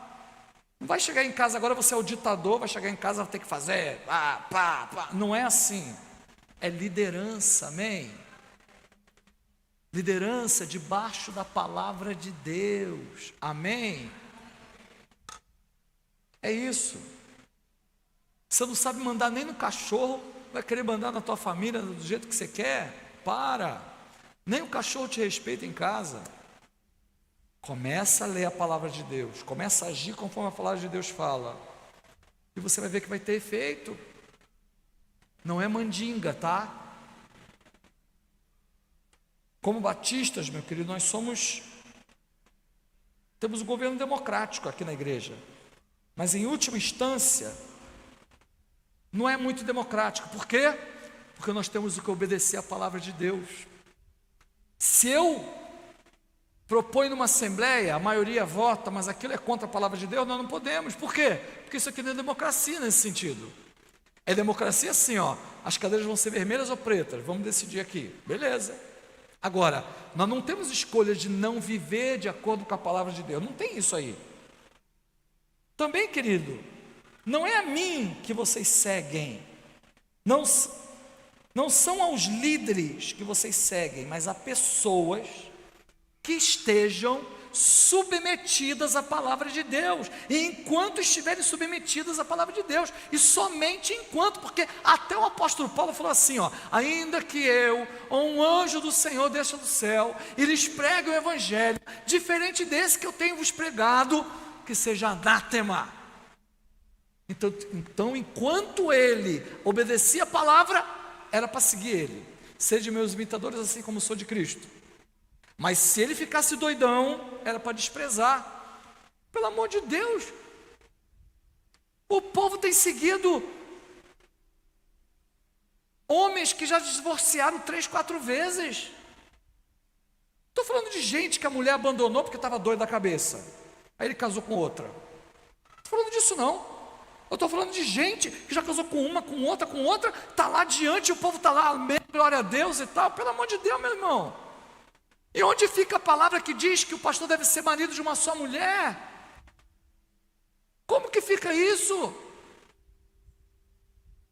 [SPEAKER 1] Não vai chegar em casa agora, você é o ditador, vai chegar em casa, vai ter que fazer, pá. Não é assim. É liderança, amém? Liderança debaixo da palavra de Deus, amém? É isso. Você não sabe mandar nem no cachorro, vai querer mandar na tua família do jeito que você quer? Para. Nem o cachorro te respeita em casa. Começa a ler a palavra de Deus, começa a agir conforme a palavra de Deus fala, e você vai ver que vai ter efeito. Não é mandinga, tá? Como batistas, meu querido, nós temos um governo democrático aqui na igreja, mas em última instância não é muito democrático. Por quê? Porque nós temos que obedecer à palavra de Deus. Se eu propõe numa assembleia, a maioria vota, mas aquilo é contra a palavra de Deus, nós não podemos. Por quê? Porque isso aqui não é democracia nesse sentido. É democracia assim, ó, as cadeiras vão ser vermelhas ou pretas, vamos decidir aqui, beleza. Agora, nós não temos escolha de não viver de acordo com a palavra de Deus, não tem isso aí. Também, querido, não é a mim que vocês seguem, não são aos líderes que vocês seguem, mas a pessoas que estejam submetidas à palavra de Deus, e enquanto estiverem submetidas à palavra de Deus, e somente enquanto, porque até o apóstolo Paulo falou assim, ó, ainda que eu, ou um anjo do Senhor desça do céu, e lhes pregue o evangelho, diferente desse que eu tenho vos pregado, que seja anátema. Então, enquanto ele obedecia a palavra, era para seguir ele. Sede meus imitadores, assim como sou de Cristo. Mas se ele ficasse doidão, era para desprezar. Pelo amor de Deus, o povo tem seguido homens que já divorciaram 3, 4 vezes. Estou falando de gente que a mulher abandonou porque estava doida da cabeça, aí ele casou com outra. Não estou falando disso não. Eu estou falando de gente que já casou com uma, com outra, está lá diante, e o povo está lá, amém, glória a Deus e tal. Pelo amor de Deus, meu irmão. E onde fica a palavra que diz que o pastor deve ser marido de uma só mulher? Como que fica isso?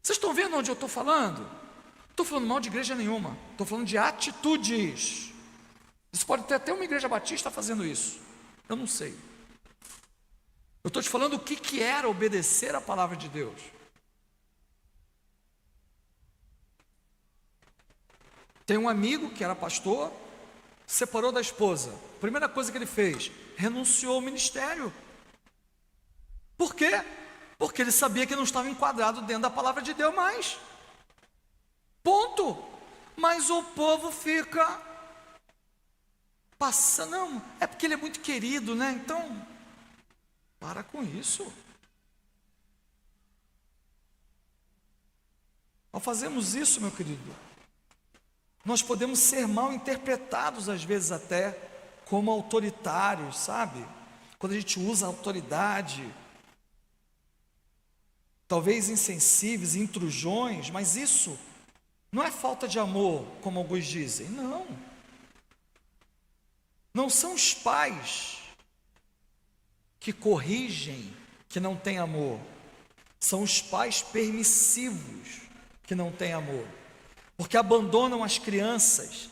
[SPEAKER 1] Vocês estão vendo onde eu estou falando? Não estou falando mal de igreja nenhuma, estou falando de atitudes. Isso pode ter até uma igreja batista fazendo isso, eu não sei. Eu estou te falando o que era obedecer à palavra de Deus. Tem um amigo que era pastor, separou da esposa. Primeira coisa que ele fez, renunciou ao ministério. Por quê? Porque ele sabia que não estava enquadrado dentro da palavra de Deus mais. Ponto. Mas o povo fica passando, não, é porque ele é muito querido, né? Então, para com isso. Ao fazermos isso, meu querido, nós podemos ser mal interpretados, às vezes até, como autoritários, sabe? Quando a gente usa a autoridade, talvez insensíveis, intrusões, mas isso não é falta de amor, como alguns dizem, não. Não são os pais que corrigem que não têm amor, são os pais permissivos que não têm amor, porque abandonam as crianças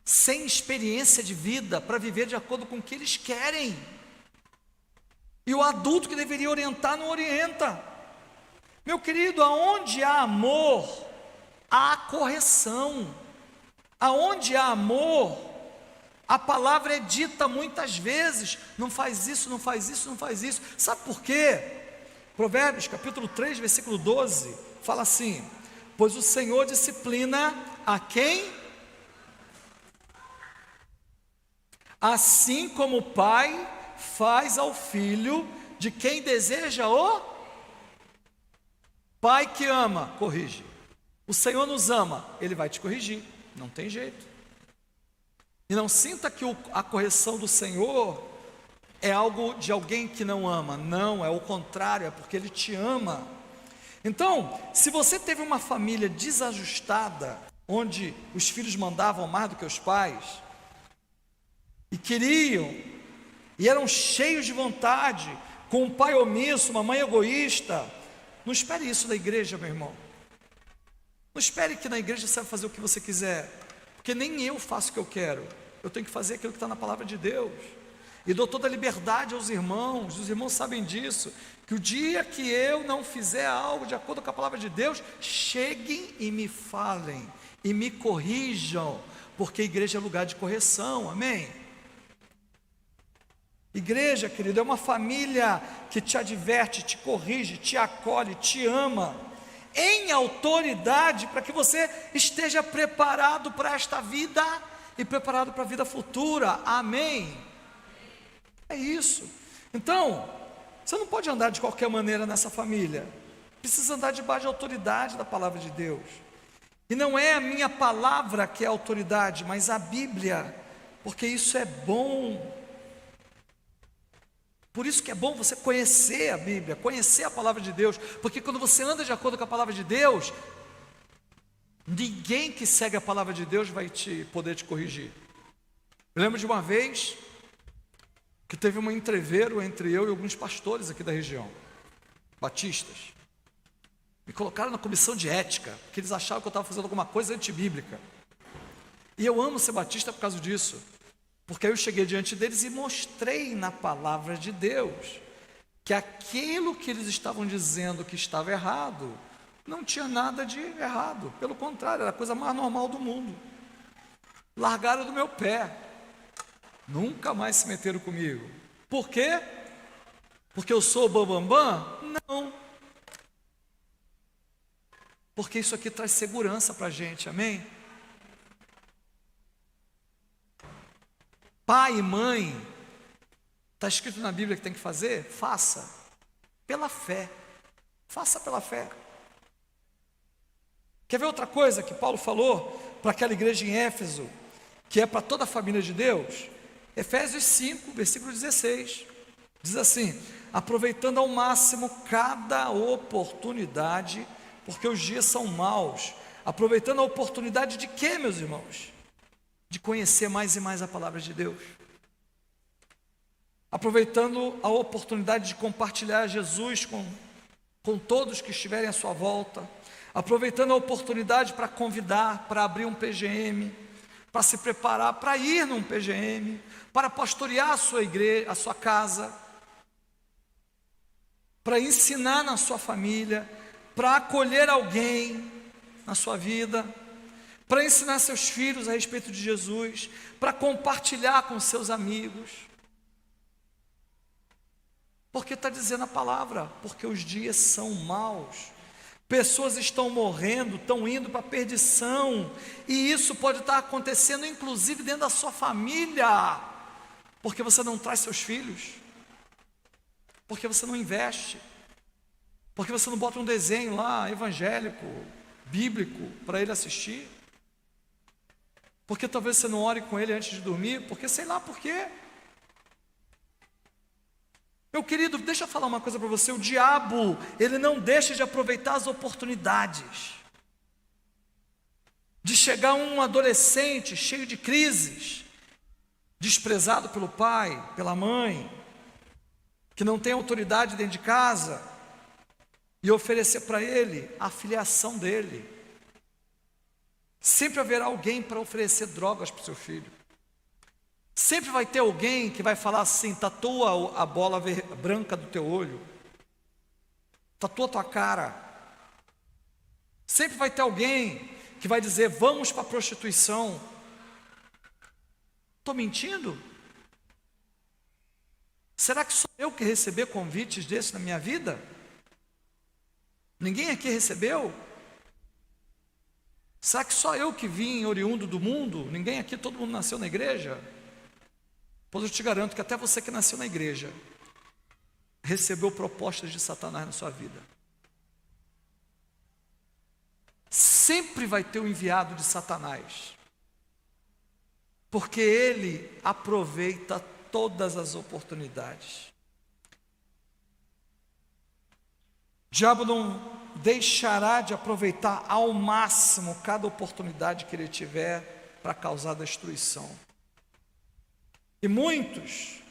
[SPEAKER 1] sem experiência de vida para viver de acordo com o que eles querem, e o adulto que deveria orientar não orienta. Meu querido, aonde há amor, há correção. Aonde há amor, a palavra é dita muitas vezes, não faz isso, não faz isso, não faz isso. Sabe por quê? Provérbios capítulo 3, versículo 12, fala assim: pois o Senhor disciplina a quem? Assim como o pai faz ao filho de quem deseja o pai que ama, corrige. O Senhor nos ama, Ele vai te corrigir, não tem jeito. E não sinta que a correção do Senhor é algo de alguém que não ama. Não, é o contrário, é porque Ele te ama. Então, se você teve uma família desajustada, onde os filhos mandavam mais do que os pais, e queriam, e eram cheios de vontade, com um pai omisso, uma mãe egoísta, não espere isso da igreja, meu irmão. Não espere que na igreja você vai fazer o que você quiser, porque nem eu faço o que eu quero. Eu tenho que fazer aquilo que está na palavra de Deus, e dou toda a liberdade aos irmãos. Os irmãos sabem disso, que o dia que eu não fizer algo de acordo com a palavra de Deus, cheguem e me falem, e me corrijam, porque a igreja é lugar de correção, amém? Igreja, querido, é uma família que te adverte, te corrige, te acolhe, te ama, em autoridade, para que você esteja preparado para esta vida e preparado para a vida futura, amém? É isso. Então, você não pode andar de qualquer maneira nessa família, precisa andar debaixo da autoridade da palavra de Deus. E não é a minha palavra que é a autoridade, mas a Bíblia porque isso é bom. Por isso que é bom você conhecer a Bíblia, conhecer a palavra de Deus, porque quando você anda de acordo com a palavra de Deus, ninguém que segue a palavra de Deus vai poder te corrigir. Eu lembro de uma vez que teve um entreveiro entre eu e alguns pastores aqui da região, batistas. Me colocaram na comissão de ética, porque eles achavam que eu estava fazendo alguma coisa antibíblica. E eu amo ser batista por causa disso, porque aí eu cheguei diante deles e mostrei na palavra de Deus que aquilo que eles estavam dizendo que estava errado, não tinha nada de errado, pelo contrário, era a coisa mais normal do mundo. Largaram do meu pé, nunca mais se meteram comigo. Por quê? Porque eu sou o bambambam? Não. Porque isso aqui traz segurança para a gente, amém? Pai e mãe, está escrito na Bíblia que tem que fazer? Faça, pela fé, faça pela fé. Quer ver outra coisa que Paulo falou para aquela igreja em Éfeso, que é para toda a família de Deus? Efésios 5, versículo 16, diz assim: aproveitando ao máximo cada oportunidade, porque os dias são maus. Aproveitando a oportunidade de quê, meus irmãos? De conhecer mais e mais a palavra de Deus. Aproveitando a oportunidade de compartilhar Jesus com todos que estiverem à sua volta. Aproveitando a oportunidade para convidar, para abrir um PGM, para se preparar, para ir num PGM, para pastorear a sua igreja, a sua casa, para ensinar na sua família, para acolher alguém na sua vida, para ensinar seus filhos a respeito de Jesus, para compartilhar com seus amigos. Porque está dizendo a palavra, porque os dias são maus. Pessoas estão morrendo, estão indo para a perdição, e isso pode estar acontecendo inclusive dentro da sua família, porque você não traz seus filhos, porque você não investe, porque você não bota um desenho lá, evangélico, bíblico, para ele assistir, porque talvez você não ore com ele antes de dormir, porque sei lá por quê. Meu querido, deixa eu falar uma coisa para você. O diabo, ele não deixa de aproveitar as oportunidades de chegar um adolescente cheio de crises, desprezado pelo pai, pela mãe, que não tem autoridade dentro de casa, e oferecer para ele a filiação dele. Sempre haverá alguém para oferecer drogas para o seu filho. Sempre vai ter alguém que vai falar assim: tatua a bola branca do teu olho, tatua a tua cara. Sempre vai ter alguém que vai dizer: vamos para a prostituição. Estou mentindo? Será que sou eu que recebi convites desses na minha vida? Ninguém aqui recebeu? Será que só eu que vim oriundo do mundo? Ninguém aqui, todo mundo nasceu na igreja? Pois eu te garanto que até você que nasceu na igreja recebeu propostas de Satanás na sua vida. Sempre vai ter o enviado de Satanás, porque ele aproveita todas as oportunidades. O diabo não deixará de aproveitar ao máximo cada oportunidade que ele tiver para causar destruição. E muitos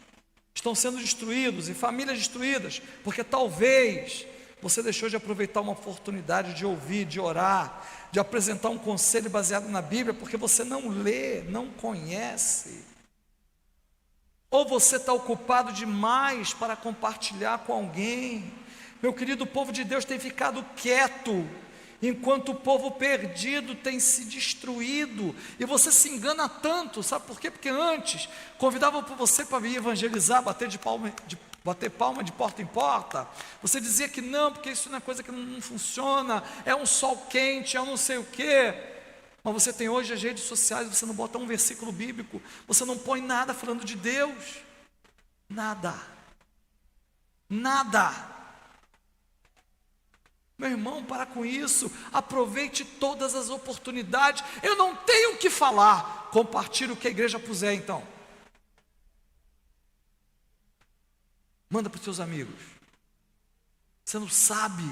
[SPEAKER 1] estão sendo destruídos, e famílias destruídas, porque talvez você deixou de aproveitar uma oportunidade de ouvir, de orar, de apresentar um conselho baseado na Bíblia, porque você não lê, não conhece. Ou você está ocupado demais para compartilhar com alguém. Meu querido, o povo de Deus tem ficado quieto, enquanto o povo perdido tem se destruído. E você se engana tanto, sabe por quê? Porque antes convidavam você para vir evangelizar, bater palma de porta em porta. Você dizia que não, porque isso não é coisa que não funciona, é um sol quente, é um não sei o quê. Mas você tem hoje as redes sociais, você não bota um versículo bíblico, você não põe nada falando de Deus. Nada. Meu irmão, para com isso, aproveite todas as oportunidades. Eu não tenho o que falar, compartilhe o que a igreja puser então. Manda para os seus amigos. Você não sabe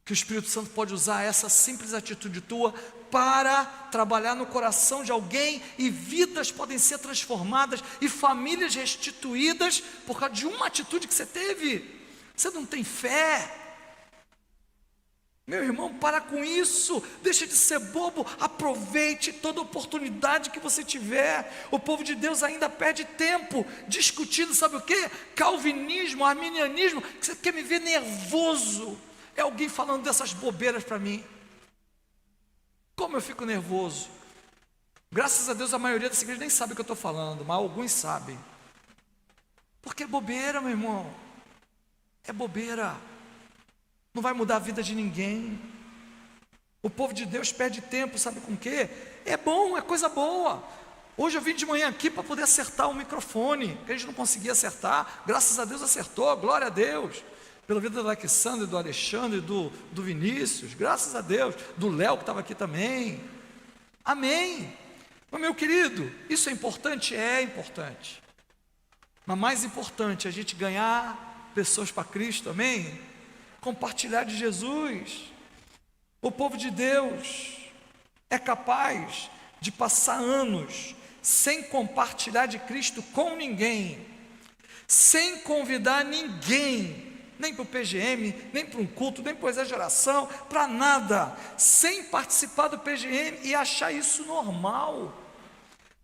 [SPEAKER 1] que o Espírito Santo pode usar essa simples atitude tua para trabalhar no coração de alguém, e vidas podem ser transformadas, e famílias restituídas, por causa de uma atitude que você teve. Você não tem fé? Meu irmão, para com isso, deixa de ser bobo, aproveite toda oportunidade que você tiver. O povo de Deus ainda perde tempo discutindo, sabe o que? Calvinismo, arminianismo. Você quer me ver nervoso? É alguém falando dessas bobeiras para mim. Como eu fico nervoso? Graças a Deus a maioria dessa igreja nem sabe o que eu estou falando, mas alguns sabem. Porque é bobeira, meu irmão. É bobeira. Não vai mudar a vida de ninguém. O povo de Deus perde tempo, sabe com o quê? É bom, é coisa boa. Hoje eu vim de manhã aqui para poder acertar o microfone, que a gente não conseguia acertar. Graças a Deus acertou, glória a Deus. Pela vida do Alexandre, do Alexandre, do Vinícius, graças a Deus. Do Léo que estava aqui também. Amém. Mas meu querido, isso é importante? É importante. Mas mais importante é a gente ganhar pessoas para Cristo, amém? Compartilhar de Jesus. O povo de Deus é capaz de passar anos sem compartilhar de Cristo com ninguém, sem convidar ninguém, nem para o PGM, nem para um culto, nem para a de oração, para nada, sem participar do PGM e achar isso normal.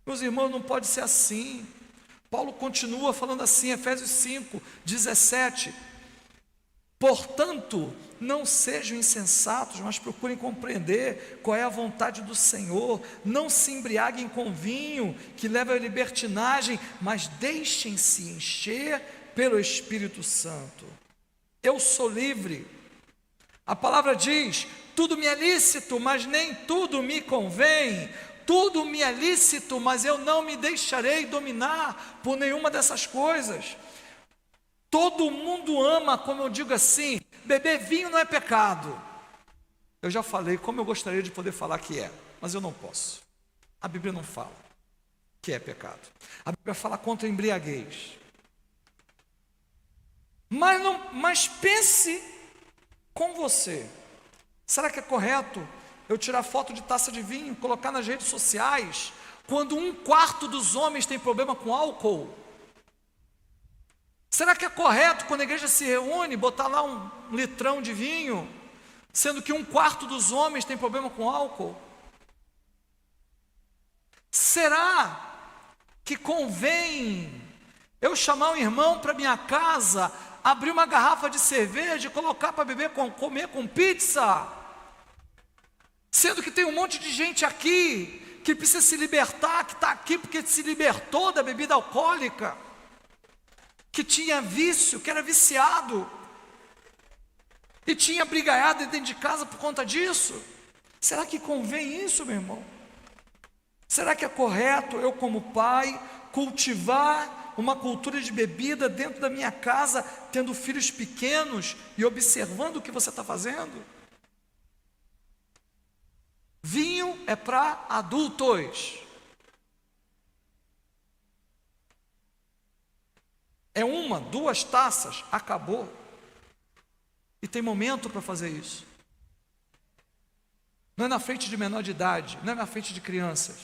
[SPEAKER 1] Meus irmãos, não pode ser assim. Paulo continua falando assim, Efésios 5:17. Portanto, não sejam insensatos, mas procurem compreender qual é a vontade do Senhor. Não se embriaguem com vinho, que leva à libertinagem, mas deixem-se encher pelo Espírito Santo. Eu sou livre. A palavra diz: tudo me é lícito, mas nem tudo me convém. Tudo me é lícito, mas eu não me deixarei dominar por nenhuma dessas coisas. Todo mundo ama, como eu digo assim, beber vinho não é pecado. Eu já falei como eu gostaria de poder falar que é, mas eu não posso. A Bíblia não fala que é pecado. A Bíblia fala contra a embriaguez. Mas pense com você. Será que é correto eu tirar foto de taça de vinho, colocar nas redes sociais, quando 1/4 dos homens tem problema com álcool? Será que é correto, quando a igreja se reúne, botar lá um litrão de vinho, sendo que 1/4 dos homens tem problema com álcool? Será que convém eu chamar um irmão para minha casa, abrir uma garrafa de cerveja e colocar para comer com pizza? Sendo que tem um monte de gente aqui que precisa se libertar, que está aqui porque se libertou da bebida alcoólica, que tinha vício, que era viciado, e tinha brigaiada dentro de casa por conta disso. Será que convém isso, meu irmão? Será que é correto eu, como pai, cultivar uma cultura de bebida dentro da minha casa, tendo filhos pequenos e observando o que você está fazendo? Vinho é para adultos. É 1, 2 taças, acabou. E tem momento para fazer isso. Não é na frente de menor de idade, não é na frente de crianças.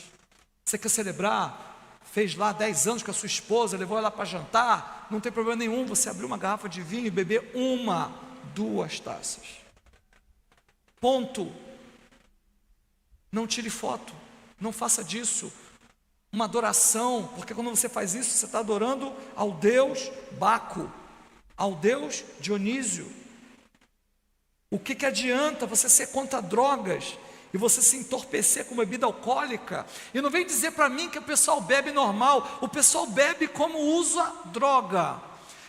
[SPEAKER 1] Você quer celebrar, fez lá 10 anos com a sua esposa, levou ela para jantar, não tem problema nenhum você abrir uma garrafa de vinho e beber 1, 2 taças. Ponto. Não tire foto, não faça disso uma adoração, porque quando você faz isso, você está adorando ao Deus Baco, ao Deus Dionísio. O que adianta você ser contra drogas e você se entorpecer com bebida alcoólica? E não vem dizer para mim que o pessoal bebe normal, o pessoal bebe como usa droga.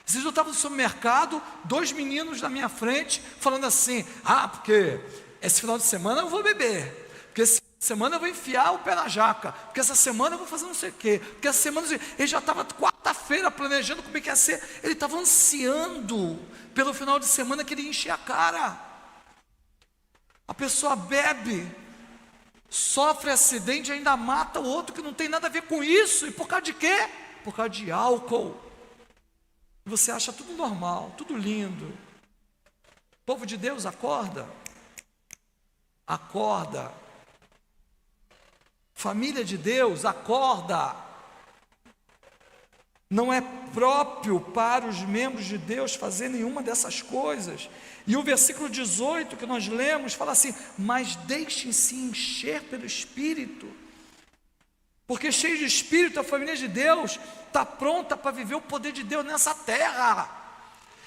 [SPEAKER 1] Esses dias eu estava no supermercado, 2 meninos na minha frente, falando assim: porque esse final de semana eu vou beber, porque essa semana eu vou enfiar o pé na jaca, porque essa semana eu vou fazer não sei o quê, porque essa semana ele já estava quarta-feira planejando como é que ia ser, ele estava ansiando pelo final de semana que ele ia encher a cara. A pessoa bebe, sofre acidente e ainda mata o outro que não tem nada a ver com isso. E por causa de quê? Por causa de álcool. Você acha tudo normal, tudo lindo. Povo de Deus, acorda. Acorda. Família de Deus, acorda. Não é próprio para os membros de Deus fazer nenhuma dessas coisas. E o versículo 18 que nós lemos fala assim: mas deixem-se encher pelo Espírito, porque cheio de Espírito a família de Deus está pronta para viver o poder de Deus nessa terra.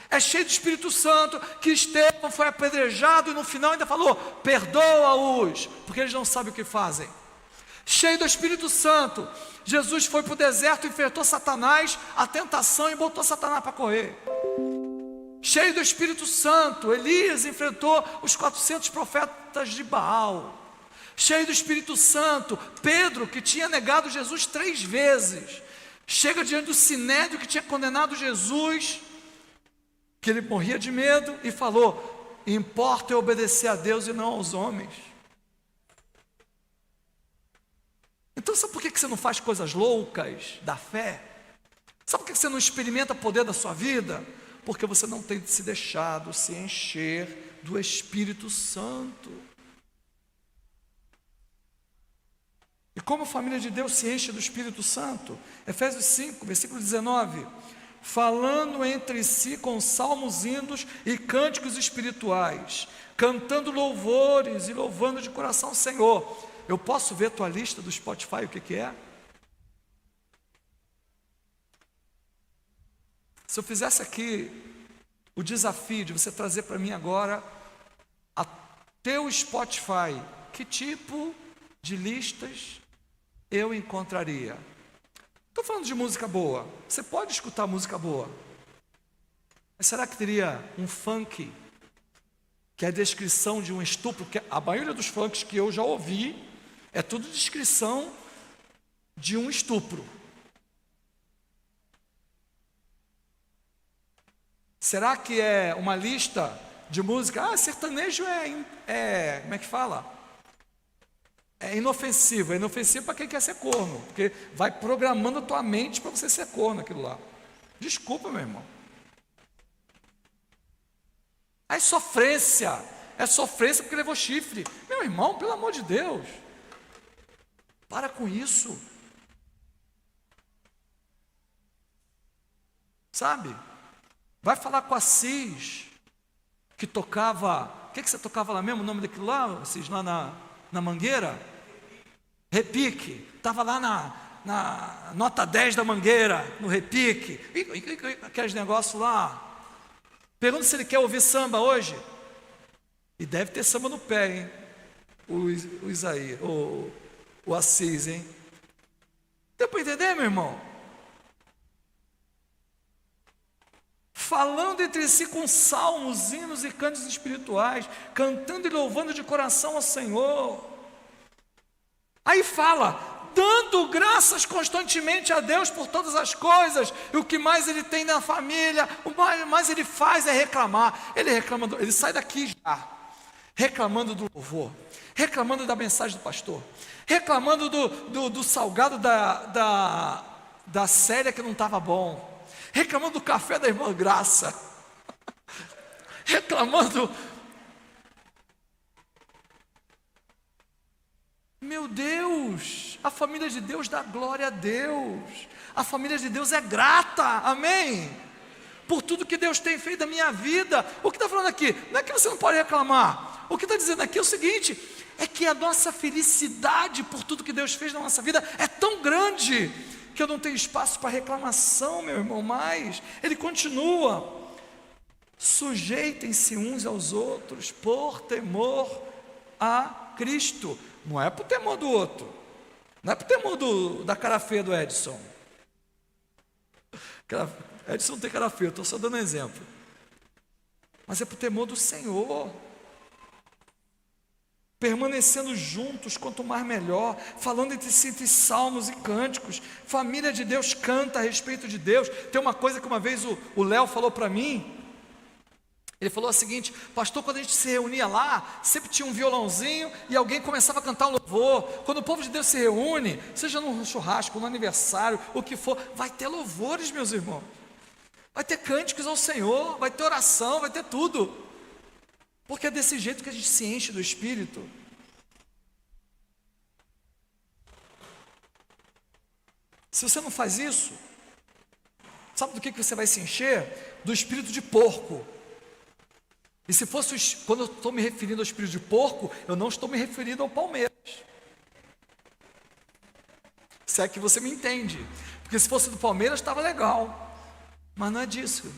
[SPEAKER 1] É cheio do Espírito Santo, que Estevão foi apedrejado e no final ainda falou: perdoa-os, porque eles não sabem o que fazem. Cheio do Espírito Santo, Jesus foi para o deserto, enfrentou Satanás, a tentação, e botou Satanás para correr. Cheio do Espírito Santo, Elias enfrentou os 400 profetas de Baal. Cheio do Espírito Santo, Pedro, que tinha negado Jesus 3 vezes, chega diante do Sinédrio, que tinha condenado Jesus, que ele morria de medo, e falou: importa eu obedecer a Deus e não aos homens. Então sabe por que você não faz coisas loucas da fé? Sabe por que você não experimenta o poder da sua vida? Porque você não tem se deixado se encher do Espírito Santo. E como a família de Deus se enche do Espírito Santo? Efésios 5, versículo 19: falando entre si com salmos, hinos e cânticos espirituais, cantando louvores e louvando de coração o Senhor. Eu posso ver a tua lista do Spotify, o que é? Se eu fizesse aqui o desafio de você trazer para mim agora a teu Spotify, que tipo de listas eu encontraria? Estou falando de música boa. Você pode escutar música boa, mas será que teria um funk, que é a descrição de um estupro? Que a maioria dos funks que eu já ouvi é tudo descrição de um estupro. Será que é uma lista de música? Sertanejo como é que fala? É inofensivo. É inofensivo para quem quer ser corno, porque vai programando a tua mente para você ser corno, aquilo lá. Desculpa, meu irmão. É sofrência porque levou chifre. Meu irmão, pelo amor de Deus, para com isso. Sabe? Vai falar com a Assis, que tocava, o que você tocava lá mesmo, o nome daquilo lá, Assis, lá na Mangueira? Repique, estava lá na nota 10 da Mangueira, no repique, aqueles negócios lá. Pergunta se ele quer ouvir samba hoje. E deve ter samba no pé, hein? O Isaías, o Assis, hein? Deu para entender, meu irmão? Falando entre si com salmos, hinos e cânticos espirituais, cantando e louvando de coração ao Senhor. Aí fala, dando graças constantemente a Deus por todas as coisas. E o que mais ele tem na família, o mais ele faz é reclamar. Ele sai daqui já reclamando do louvor, reclamando da mensagem do pastor, reclamando do salgado da Célia que não estava bom, reclamando do café da irmã Graça, reclamando. Meu Deus, a família de Deus dá glória a Deus, a família de Deus é grata, amém? Por tudo que Deus tem feito na minha vida. O que está falando aqui? Não é que você não pode reclamar. O que está dizendo aqui é o seguinte: é que a nossa felicidade por tudo que Deus fez na nossa vida é tão grande que eu não tenho espaço para reclamação, meu irmão. Mas ele continua: sujeitem-se uns aos outros por temor a Cristo. Não é por temor do outro, não é por temor da cara feia do Edson. Edson não tem cara feia, estou só dando um exemplo. Mas é por temor do Senhor. Permanecendo juntos, quanto mais melhor, falando entre si, entre salmos e cânticos. Família de Deus canta a respeito de Deus. Tem uma coisa que uma vez o Léo falou para mim, Ele falou o seguinte: pastor, quando a gente se reunia lá, sempre tinha um violãozinho e alguém começava a cantar um louvor. Quando o povo de Deus se reúne, seja num churrasco, no aniversário, o que for, vai ter louvores, meus irmãos. Vai ter cânticos ao Senhor, vai ter oração, vai ter tudo. Porque é desse jeito que a gente se enche do Espírito. Se você não faz isso, sabe do que você vai se encher? Do espírito de porco. E se fosse, quando eu estou me referindo ao espírito de porco, eu não estou me referindo ao Palmeiras. Se é que você me entende. Porque se fosse do Palmeiras, estava legal. Mas não é disso.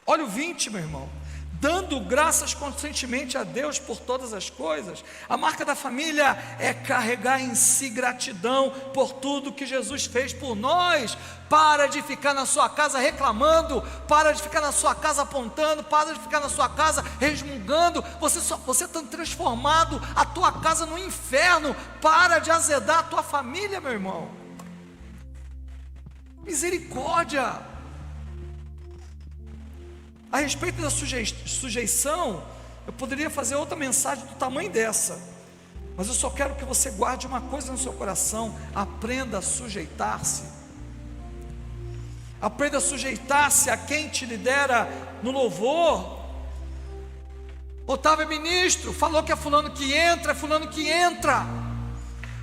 [SPEAKER 1] Olha o 20, meu irmão. Dando graças constantemente a Deus por todas as coisas. A marca da família é carregar em si gratidão por tudo que Jesus fez por nós. Para de ficar na sua casa reclamando, para de ficar na sua casa apontando, para de ficar na sua casa resmungando. Você está transformado a tua casa no inferno. Para de azedar a tua família, meu irmão. Misericórdia. A respeito da sujeição, eu poderia fazer outra mensagem do tamanho dessa, mas eu só quero que você guarde uma coisa no seu coração: aprenda a sujeitar-se. Aprenda a sujeitar-se a quem te lidera no louvor. Otávio é ministro, falou que é fulano que entra, é fulano que entra.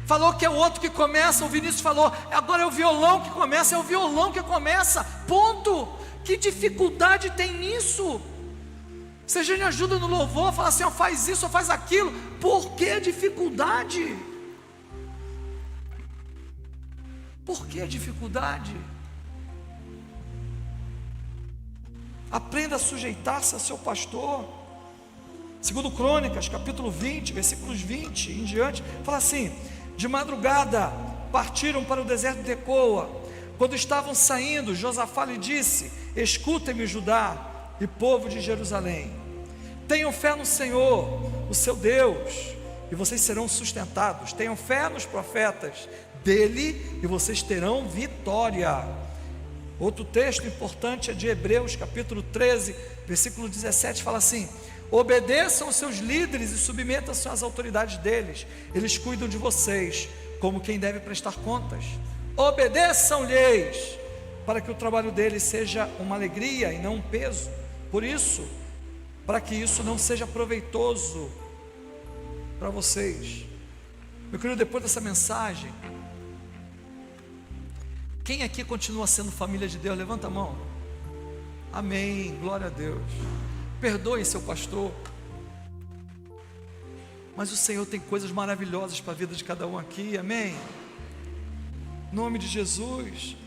[SPEAKER 1] Falou que é o outro que começa, o Vinícius falou, agora é o violão que começa, é o violão que começa, ponto. Que dificuldade tem nisso? Se a gente ajuda no louvor, fala assim, ó, faz isso, ou faz aquilo, por que dificuldade? Por que dificuldade? Aprenda a sujeitar-se a seu pastor. Segundo Crônicas, capítulo 20, versículos 20 em diante, fala assim: de madrugada partiram para o deserto de Tecoa. Quando estavam saindo, Josafá lhe disse: escutem-me, Judá e povo de Jerusalém, tenham fé no Senhor, o seu Deus, e vocês serão sustentados. Tenham fé nos profetas dele, e vocês terão vitória. Outro texto importante é de Hebreus, capítulo 13, versículo 17, fala assim: obedeçam aos seus líderes e submetam-se às autoridades deles, eles cuidam de vocês, como quem deve prestar contas. Obedeçam-lhes, para que o trabalho deles seja uma alegria e não um peso. Por isso, para que isso não seja proveitoso para vocês. Meu querido, depois dessa mensagem, quem aqui continua sendo família de Deus? Levanta a mão. Amém, glória a Deus. Perdoe seu pastor, mas o Senhor tem coisas maravilhosas para a vida de cada um aqui, amém? Em nome de Jesus.